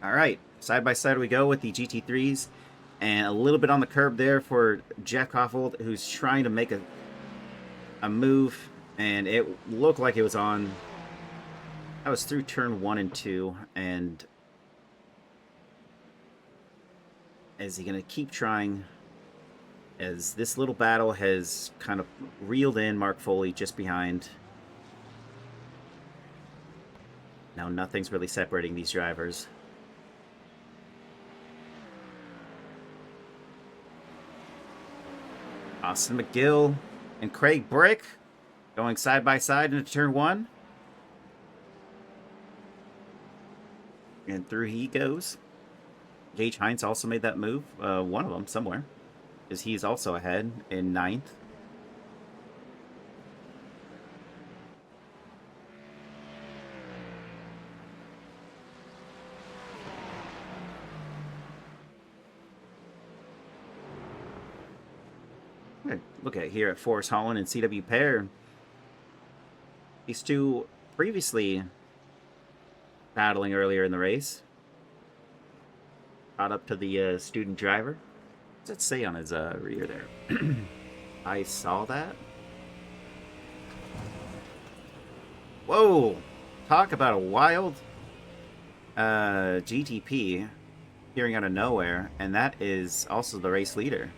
All right, side by side we go with the GT3s, and a little bit on the curb there for Jeff Koffold, who's trying to make a move, and it looked like it was on. That was through turn 1 and 2, and is he going to keep trying? As this little battle has kind of reeled in Mark Foley just behind. Now nothing's really separating these drivers. Austin McGill and Craig Brick going side by side into turn 1. And through he goes. Gage Heinz also made that move. One of them somewhere. As he's also ahead in 9th. Look at here at Forrest Holland and CW Pair. These two previously battling earlier in the race. Caught up to the student driver. What's that say on his rear there? I saw that. Whoa! Talk about a wild GTP appearing out of nowhere, and that is also the race leader.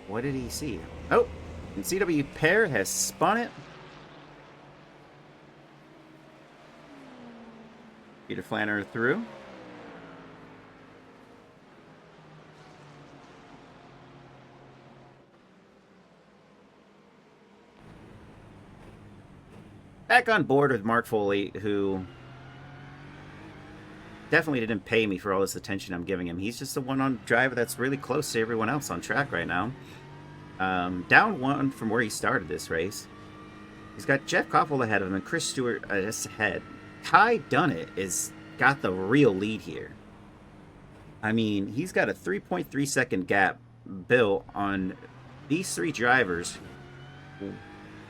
What did he see? Oh! And CW Pair has spun it. Peter Flanner through. Back on board with Mark Foley, who definitely didn't pay me for all this attention I'm giving him. He's just the one driver that's really close to everyone else on track right now. Down 1 from where he started this race. He's got Jeff Koffold ahead of him and Chris Stewart just ahead. Ty Dunnett is got the real lead here. I mean, he's got a 3.3 second gap built on these three drivers who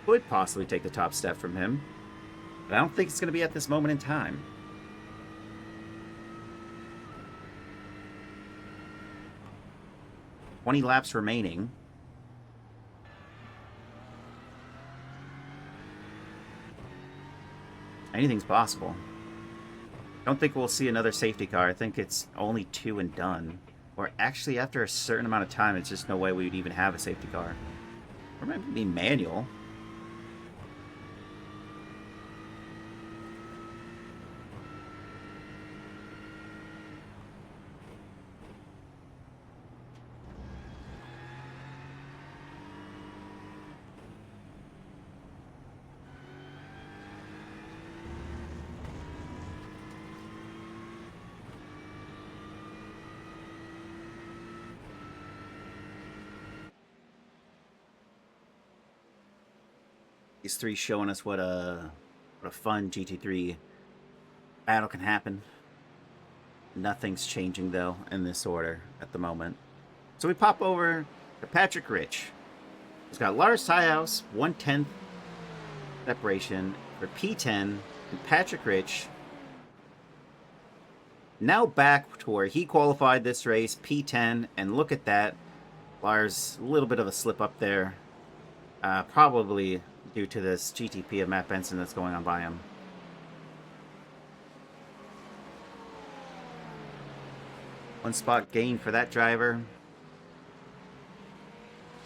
could possibly take the top step from him. But I don't think it's going to be at this moment in time. "20 laps remaining. Anything's possible. Don't think we'll see another safety car. I think it's only 2 and done. Or actually, after a certain amount of time, it's just no way we would even have a safety car. Or maybe manual. These three showing us what What a fun GT3 battle can happen. Nothing's changing, though, in this order at the moment. So we pop over to Patrick Rich. He's got Lars Tiehaus, 1/10 separation for P10, and Patrick Rich now back to where he qualified this race, P10, and look at that. Lars, a little bit of a slip up there, probably due to this GTP of Matt Benson that's going on by him. One spot gain for that driver.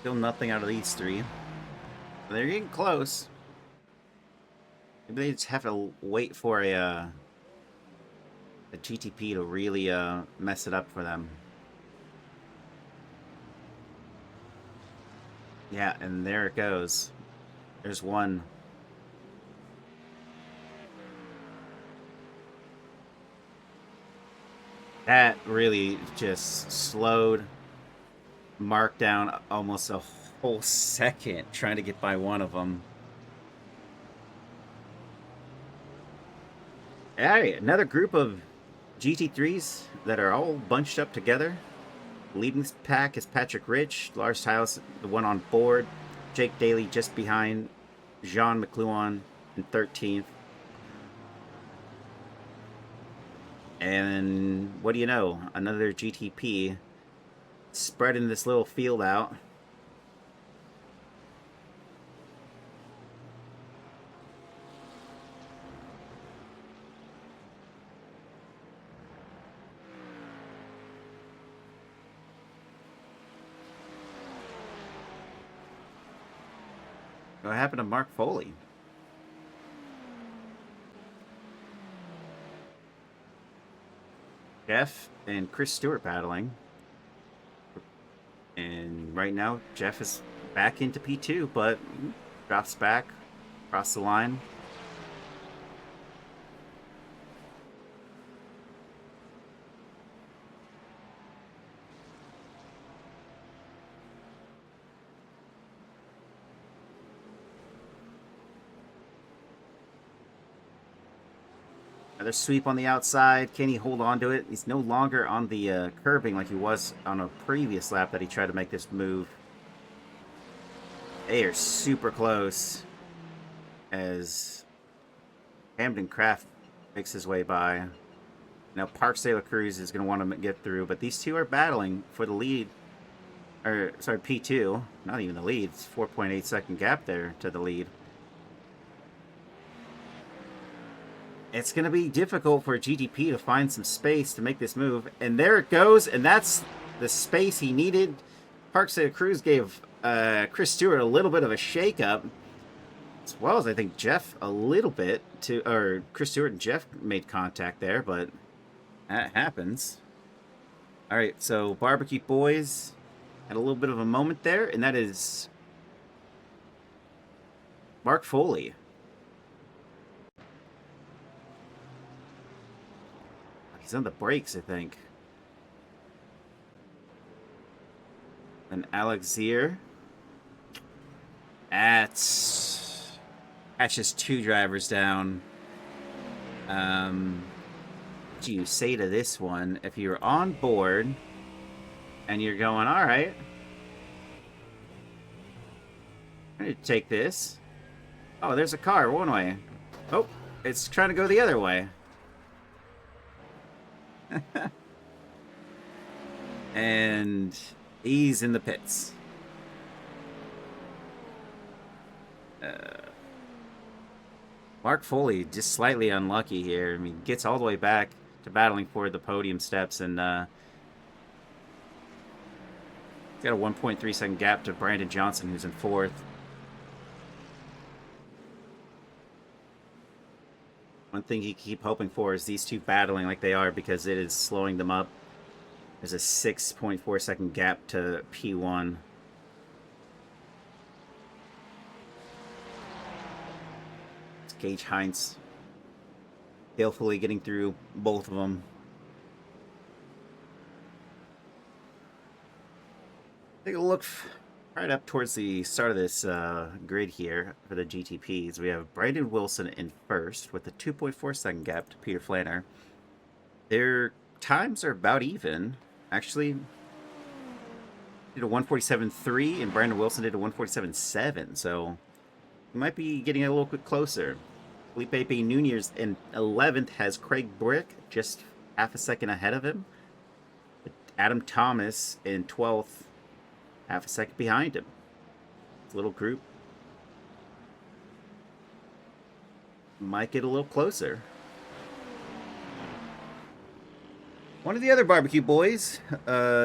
Still nothing out of these three. They're getting close. Maybe they just have to wait for a GTP to really mess it up for them. Yeah, and there it goes. There's one. That really just slowed Mark down almost a whole second trying to get by one of them. Alright, another group of GT3s that are all bunched up together. Leading pack is Patrick Rich, Lars Tiehaus, the one on board, Jake Daly just behind, Jean McLuhan in 13th. And what do you know? Another GTP spreading this little field out. What happened to Mark Foley? Jeff and Chris Stewart battling. And right now, Jeff is back into P2, but drops back across the line. Another sweep on the outside. Can he hold on to it? He's no longer on the curbing like he was on a previous lap that he tried to make this move. They are super close as Hamden Kraft makes his way by. Now Parks De La Cruz is going to want to get through, but these two are battling for the lead. Or, sorry, P2. Not even the lead. It's 4.8 second gap there to the lead. It's going to be difficult for GTP to find some space to make this move. And there it goes. And that's the space he needed. Parks De La Cruz gave Chris Stewart a little bit of a shake-up. As well as I think Jeff a little bit. Or Chris Stewart and Jeff made contact there. But that happens. All right, so Barbecue Boys had a little bit of a moment there. And that is Mark Foley. He's on the brakes, I think. And Alex Zier. That's just two drivers down. What do you say to this one? If you're on board and you're going, all right, I'm going to take this. Oh, there's a car one way. Oh, it's trying to go the other way. And he's in the pits. Mark Foley just slightly unlucky here. I mean, gets all the way back to battling for the podium steps, and he's got a 1.3 second gap to Brandon Johnson, who's in 4th. One thing you keep hoping for is these two battling like they are, because it is slowing them up. There's a 6.4 second gap to P1. It's Gage Heinz skillfully getting through both of them. Take a look Right up towards the start of this grid here for the GTPs, we have Brandon Wilson in first with a 2.4 second gap to Peter Flanner. Their times are about even. Actually, did a 147.3 and Brandon Wilson did a 147.7, so we might be getting a little bit closer. Felipe Nunez in 11th has Craig Brick just half a second ahead of him. Adam Thomas in 12th, half a second behind him. Little group might get a little closer. One of the other barbecue boys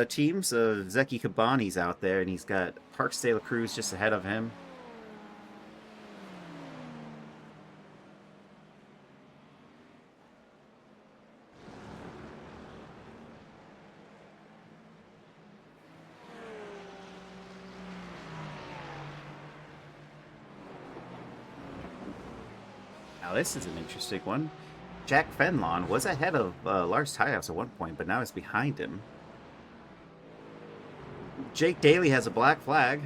teams of Zeki Kabani's out there, and he's got Parks de la Cruz just ahead of him. Now this is an interesting one. Jack Fenlon was ahead of Lars Tiehouse at one point, but now he's behind him. Jake Daly has a black flag.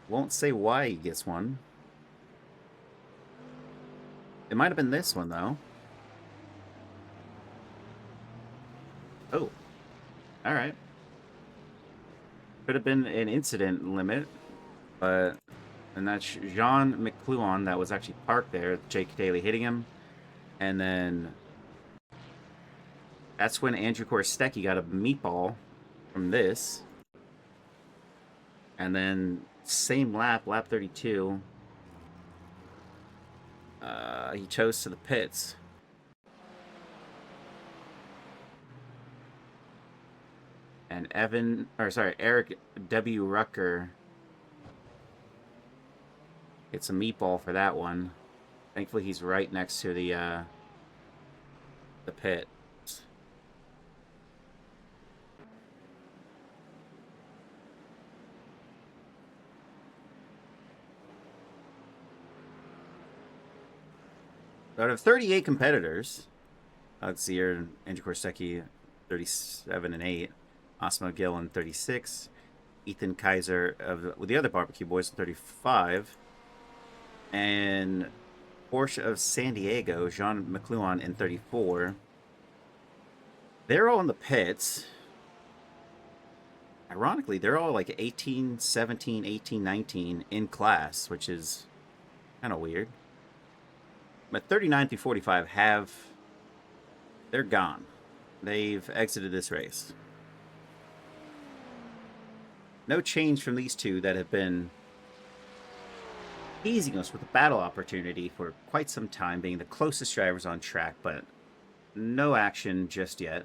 Won't say why he gets one. It might have been this one, though. Oh. Alright. Could have been an incident limit, but... And that's Jean McCluon that was actually parked there. Jake Daly hitting him. And then... That's when Andrew Korstecki got a meatball from this. And then, same lap, lap 32. He chose to the pits. And Eric W. Rucker gets a meatball for that one. Thankfully, he's right next to the pit. Out of 38 competitors, let's see here, Andrew Korstecki, 37 and 8, Osmo Gill in 36, Ethan Kaiser with the other barbecue boys in 35, and Porsche of San Diego, Jean McCluon in 34. They're all in the pits. Ironically, they're all like 18, 17, 18, 19 in class, which is kind of weird. But 39 through 45 they're gone. They've exited this race. No change from these two that have been teasing us with a battle opportunity for quite some time, being the closest drivers on track, but no action just yet.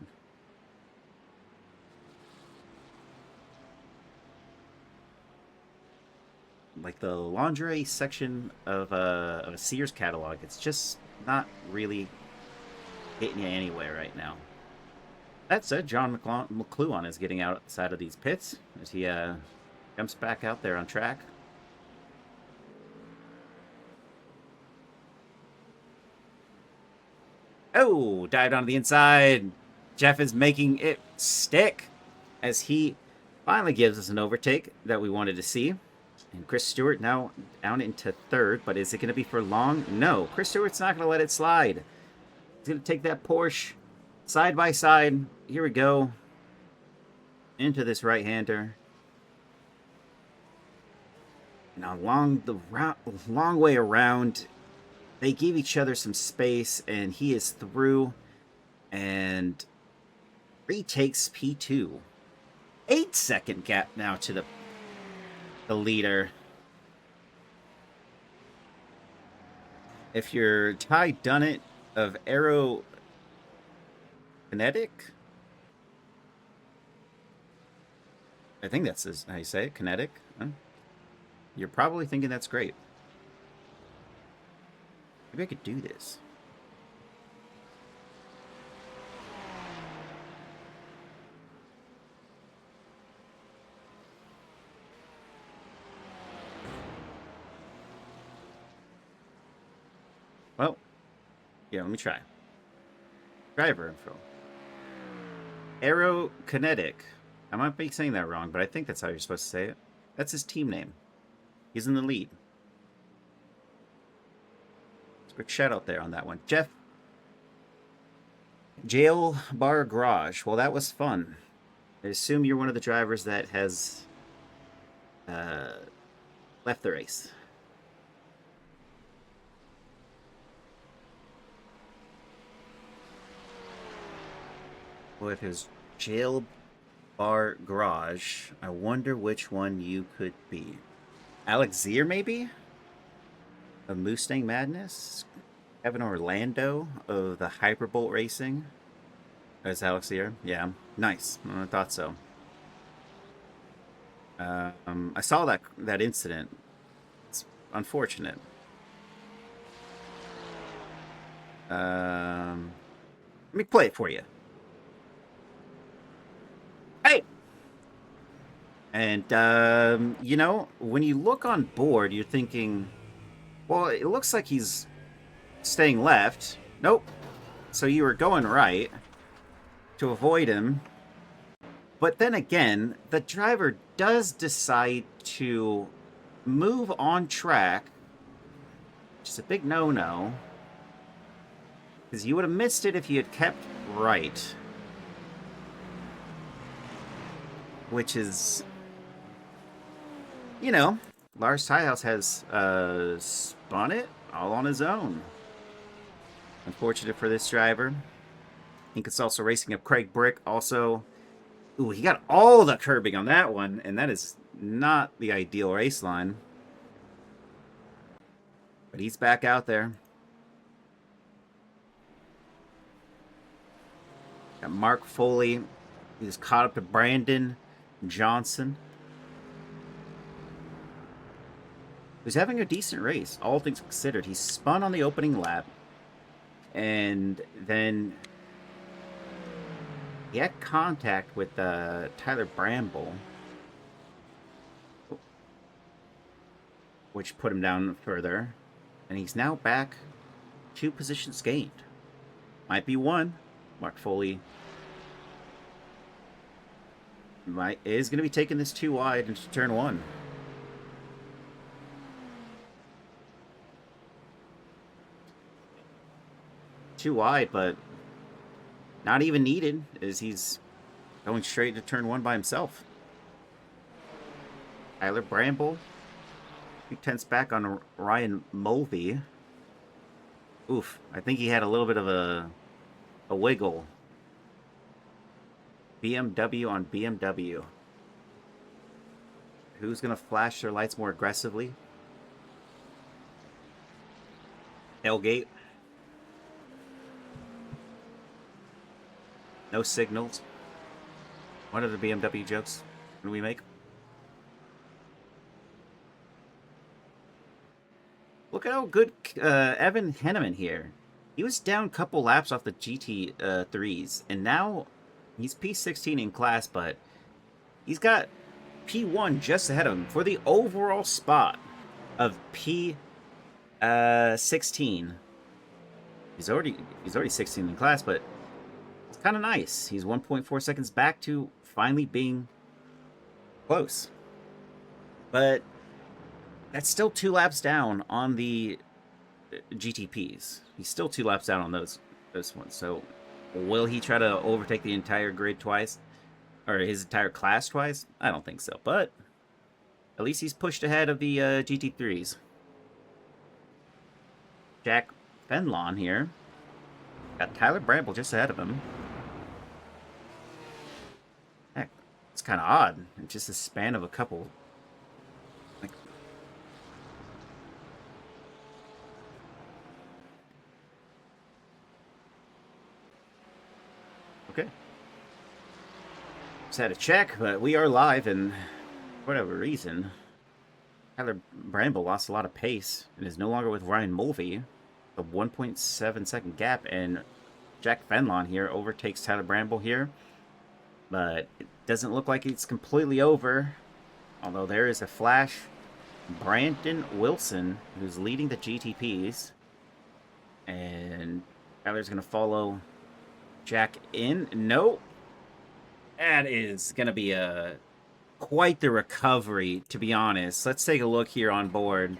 Like the lingerie section of a Sears catalog, it's just not really hitting you anywhere right now. That said, John McCluon is getting outside of these pits as he jumps back out there on track. Oh, dived onto the inside. Jeff is making it stick as he finally gives us an overtake that we wanted to see. And Chris Stewart now down into third, but is it going to be for long? No, Chris Stewart's not going to let it slide. He's going to take that Porsche side by side. Here we go. Into this right-hander. Now along the long way around, they give each other some space, and he is through and retakes P2. 8-second gap now to the leader. If you're Ty Dunnett of Aero Kinetic, I think that's how you say it, Kinetic, huh? You're probably thinking that's great. Maybe I could do this. Well, yeah, let me try. Driver info. Aero Kinetic. I might be saying that wrong, but I think that's how you're supposed to say it. That's his team name. He's in the lead. Quick shout out there on that one. Jeff. Jail Bar Garage. Well, that was fun. I assume you're one of the drivers that has left the race. Well, if it was Jail Bar Garage, I wonder which one you could be. Alex Zier, maybe? Of Mustang Madness? Kevin Orlando of the Hyperbolt Racing? Is Alex Zier? Yeah. Nice. I thought so. I saw that incident. It's unfortunate. Let me play it for you. Hey! And, you know, when you look on board, you're thinking, well, it looks like he's staying left. Nope. So you were going right to avoid him. But then again, the driver does decide to move on track, which is a big no-no. Because you would have missed it if you had kept right. Which is, you know, Lars Tyhouse has spun it all on his own. Unfortunate for this driver. I think it's also racing up Craig Brick. Also, ooh, he got all the curbing on that one, and that is not the ideal race line. But he's back out there. Got Mark Foley. He's caught up to Brandon Johnson. He's having a decent race, all things considered. He spun on the opening lap. And then he had contact with Tyler Bramble, which put him down further. And he's now back 2 positions gained. Might be 1. Mark Foley is going to be taking this too wide into turn 1. Too wide, but not even needed, as he's going straight to turn 1 by himself. Tyler Bramble. Big tenths back on Ryan Mulvey. Oof, I think he had a little bit of a wiggle. BMW on BMW. Who's going to flash their lights more aggressively? Tailgate. No signals. What are the BMW jokes can we make? Look at how good Evan Henneman here. He was down a couple laps off the GT3s, and now he's P16 in class, but he's got P1 just ahead of him for the overall spot of P16. He's already 16 in class, but it's kind of nice. He's 1.4 seconds back to finally being close. But that's still 2 laps down on the GTPs. He's still 2 laps down on those ones. So will he try to overtake the entire grid twice? Or his entire class twice? I don't think so. But at least he's pushed ahead of the GT3s. Jack Fenlon here. Got Tyler Bramble just ahead of him. Heck, it's kind of odd. It's just a span of a couple. Like, okay. Just had to check, but we are live, and for whatever reason, Tyler Bramble lost a lot of pace and is no longer with Ryan Mulvey. A 1.7 second gap, and Jack Fenlon here overtakes Tyler Bramble here, but it doesn't look like it's completely over, although there is a flash. Brandon Wilson, who's leading the GTPs, and Tyler's going to follow Jack in. No, That is going to be quite the recovery, to be honest. Let's take a look here on board.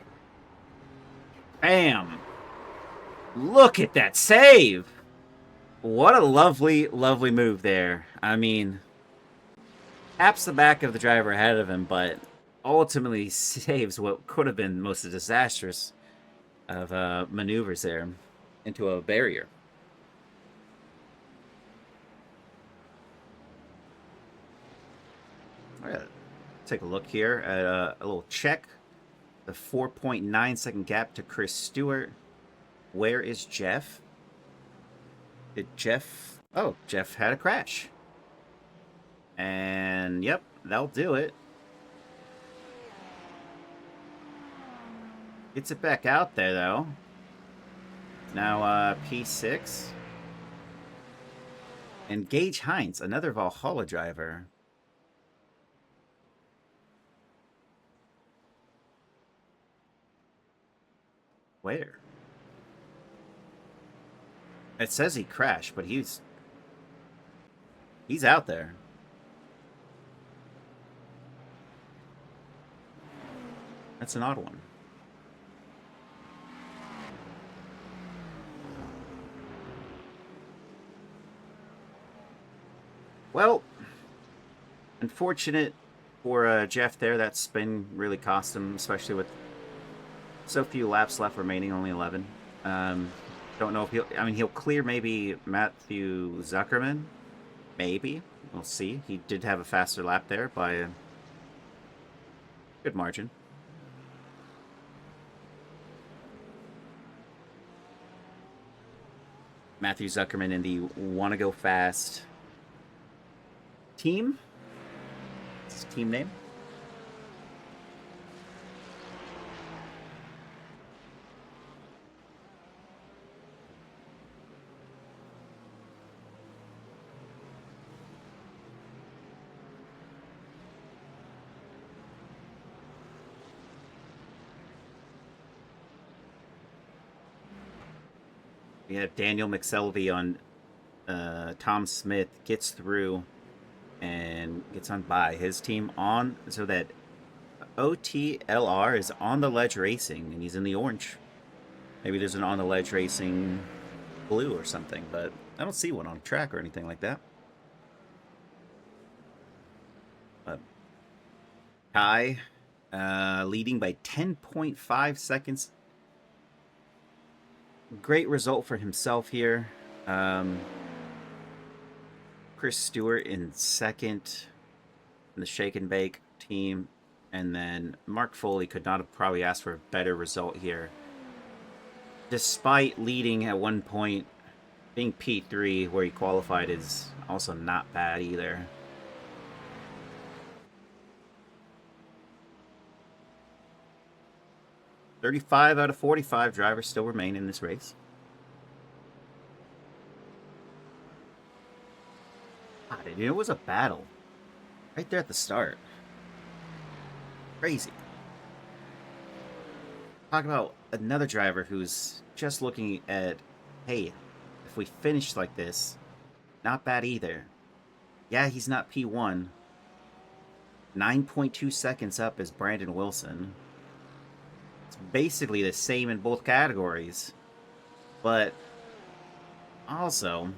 Bam! Look at that save! What a lovely, lovely move there. I mean, taps the back of the driver ahead of him, but ultimately saves what could have been most disastrous of maneuvers there into a barrier. All right, take a look here at a little check. The 4.9 second gap to Chris Stewart. Where is Jeff? Did Jeff... Oh, Jeff had a crash. And, yep, that'll do it. Gets it back out there, though. Now, P6. And Gage Hines, another Valhalla driver. Where? It says he crashed, but he's out there. That's an odd one. Well, unfortunate for Jeff there. That spin really cost him, especially with so few laps left remaining, only 11. Don't know if he'll... I mean, he'll clear maybe Matthew Zuckerman. Maybe. We'll see. He did have a faster lap there by a good margin. Matthew Zuckerman in the Wanna Go Fast team. What's his team name? We have Daniel McSelvey on Tom Smith, gets through and gets on by his team on, so that OTLR is on the ledge racing, and he's in the orange. Maybe there's an on the ledge racing blue or something, but I don't see one on track or anything like that. But Kai leading by 10.5 seconds. Great result for himself here. Chris Stewart in second in the Shake and Bake team. And then Mark Foley could not have probably asked for a better result here. Despite leading at one point, being P3 where he qualified is also not bad either. "35 out of 45 drivers still remain in this race." God, it was a battle right there at the start. Crazy. Talk about another driver who's just looking at, hey, if we finish like this, not bad either. Yeah, he's not P1. 9.2 seconds up is Brandon Wilson. It's basically the same in both categories. But also,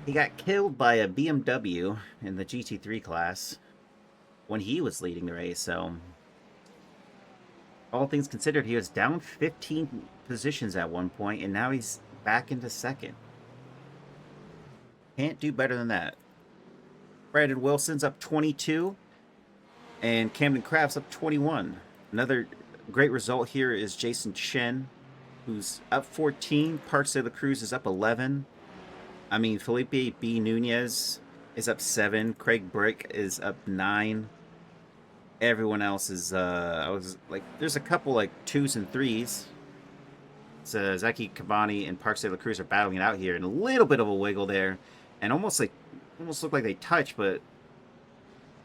he got killed by a BMW in the GT3 class when he was leading the race, so all things considered, he was down 15 positions at one point, and now he's back into second. Can't do better than that. Brandon Wilson's up 22, and Camden Craft's up 21. Another great result here is Jason Chen, who's up 14. Parks de la Cruz is up 11. I mean, Felipe B. Nunez is up 7. Craig Brick is up 9. Everyone else is, there's a couple, 2s and 3s. So Zaki Kabani and Parks de la Cruz are battling it out here, and a little bit of a wiggle there. And almost looked like they touched, but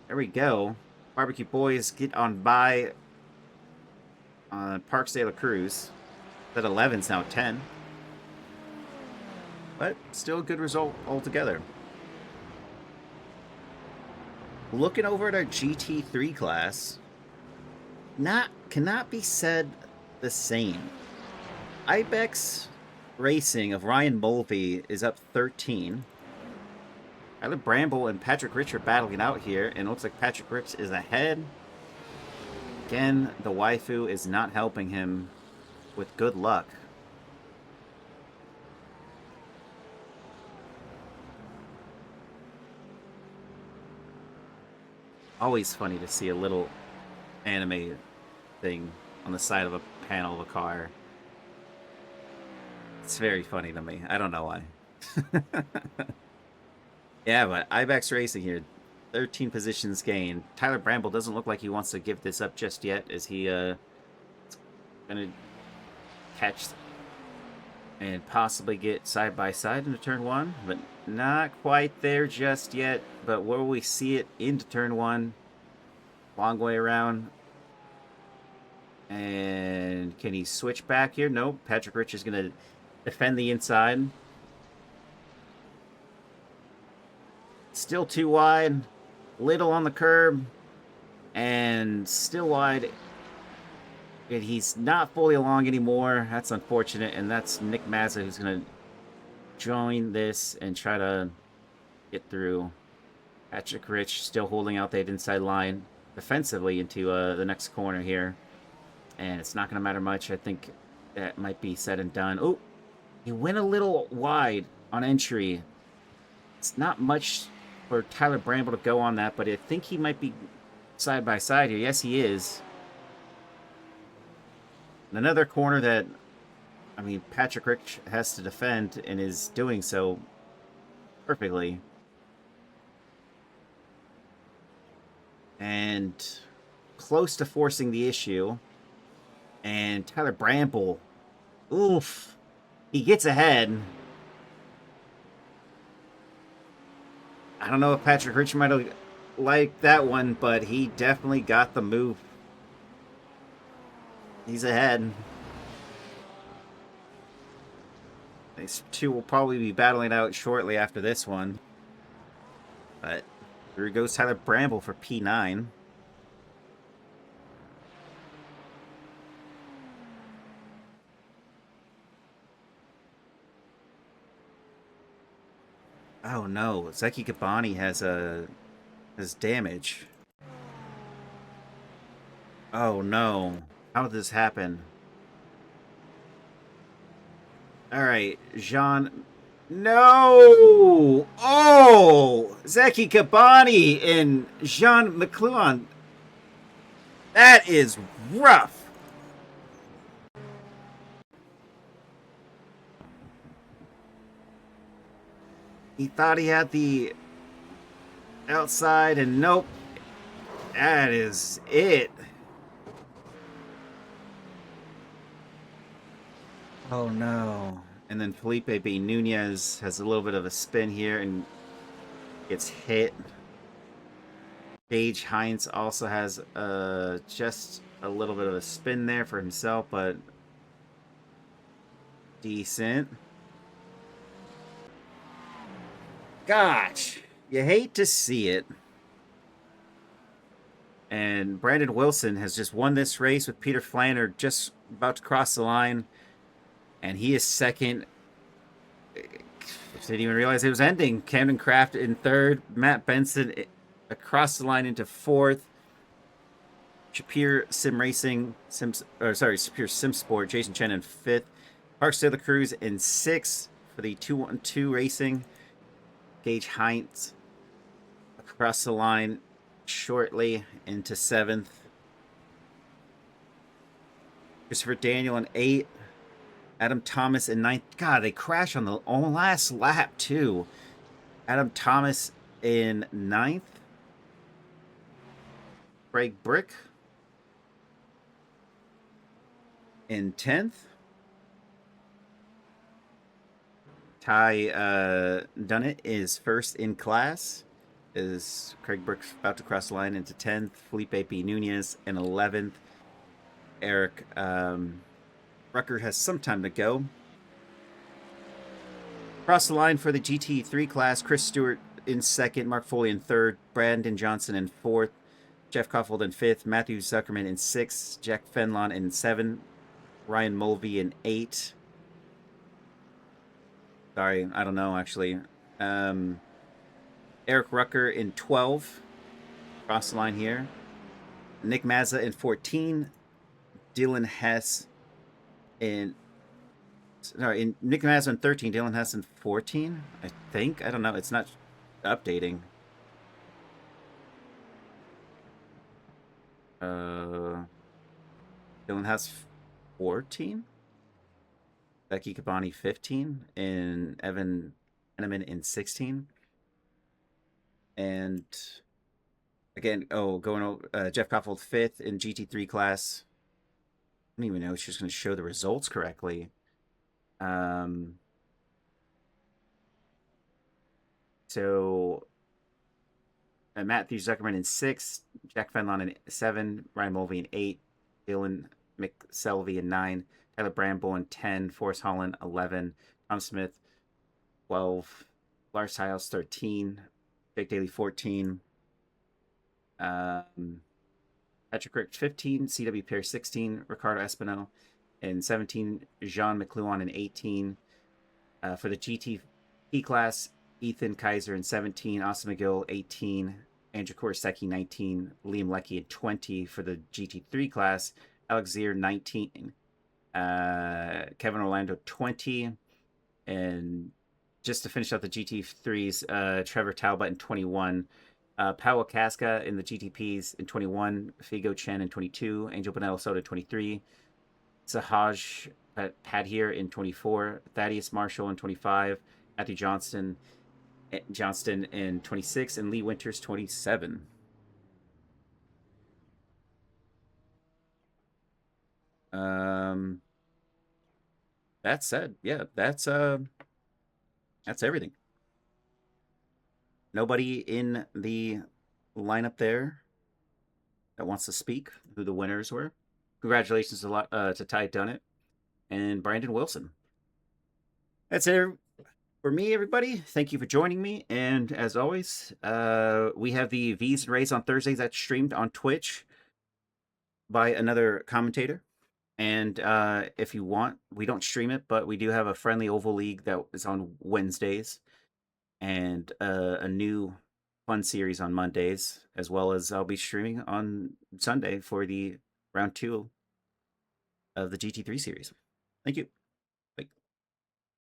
there we go. Barbecue Boys get on by Parks de la Cruz. That 11's now 10. But still a good result altogether. Looking over at our GT3 class, cannot be said the same. Ibex Racing of Ryan Mulvey is up 13. Tyler Bramble and Patrick Rich are battling out here, and it looks like Patrick Rich is ahead. Again, the waifu is not helping him with good luck. Always funny to see a little anime thing on the side of a panel of a car. It's very funny to me. I don't know why. Yeah, but Ibex Racing here, 13 positions gained. Tyler Bramble doesn't look like he wants to give this up just yet. Is he gonna catch and possibly get side by side into turn one? But not quite there just yet. But where we see it into turn one, long way around. And can he switch back here? Nope. Patrick Rich is gonna defend the inside. Still too wide. Little on the curb. And still wide. And he's not fully along anymore. That's unfortunate. And that's Nick Mazza who's going to join this and try to get through. Patrick Rich still holding out that inside line defensively into the next corner here. And it's not going to matter much. I think that might be said and done. Oh, he went a little wide on entry. It's not much for Tyler Bramble to go on that, but I think he might be side by side here. Yes, he is. Another corner that, I mean, Patrick Rich has to defend and is doing so perfectly. And close to forcing the issue. And Tyler Bramble, oof, he gets ahead. I don't know if Patrick Rich might have liked that one, but he definitely got the move. He's ahead. These two will probably be battling out shortly after this one. But here goes Tyler Bramble for P9. Oh no, Zeki Kabani has damage. Oh no. How did this happen? Alright, Jean. No! Oh! Zeki Kabani and Jean McLuhan. That is rough. He thought he had the outside, and nope. That is it. Oh no. And then Felipe B. Nunez has a little bit of a spin here and gets hit. Gage Hines also has just a little bit of a spin there for himself, but decent. Gosh, you hate to see it. And Brandon Wilson has just won this race with Peter Flanner just about to cross the line. And he is second. Didn't even realize it was ending. Camden Craft in third. Matt Benson across the line into fourth. Shapir Sim Racing, Shapir Sim Sport, Jason Chen in fifth. Parks Taylor Cruz in sixth for the 212 Racing. Gage Hines across the line shortly into seventh. Christopher Daniel in eighth. Adam Thomas in ninth. God, they crashed on the last lap, too. Adam Thomas in ninth. Craig Brick in 10th. Ty Dunnett is first in class. Is Craig Brick's about to cross the line into 10th. Felipe B. Nunez in 11th. Eric Rucker has some time to go. Across the line for the GT3 class, Chris Stewart in second, Mark Foley in third, Brandon Johnson in fourth, Jeff Koffold in fifth, Matthew Zuckerman in sixth, Jack Fenlon in seventh, Ryan Mulvey in eighth. Sorry, I don't know actually. Eric Rucker in 12. Cross the line here. Nick Mazza in 14. Dylan Hess in Nick Mazza in 13. Dylan Hess in 14. I think. I don't know. It's not updating. Dylan Hess 14. Becky Cabani 15. And Evan Henneman in 16. And again, going over Jeff Koffold 5th in GT3 class. I don't even know if she's going to show the results correctly. So Matthew Zuckerman in 6, Jack Fenlon in 7, Ryan Mulvey in 8, Dylan McSelvey in 9, Tyler Bramble in 10, Forrest Holland 11, Tom Smith 12, Lars Hiles 13, Jake Daly 14, Patrick Rick 15, CW Pierce 16, Ricardo Espino in 17, Jean McLuhan in 18. For the GT class, Ethan Kaiser in 17, Austin McGill 18, Andrew Korsecki 19, Liam Leckie in 20. For the GT3 class, Alex Zier 19, Kevin Orlando 20, and just to finish out the GT3s, Trevor Talbot in 21, Paulo Casca in the GTPs in 21, Figo Chen in 22, Angel Bonello Soto 23, Sahaj Padhir in 24, Thaddeus Marshall in 25, Matthew Johnston in 26, and Lee Winters 27. That said, yeah, that's everything. Nobody in the lineup there that wants to speak who the winners were. Congratulations to Ty Dunnett and Brandon Wilson. That's it for me, everybody. Thank you for joining me. And as always, we have the V's and Rays on Thursdays that's streamed on Twitch by another commentator. And if you want, we don't stream it, but we do have a friendly Oval League that is on Wednesdays and a new fun series on Mondays, as well as I'll be streaming on Sunday for the round 2 of the GT3 series. Thank you.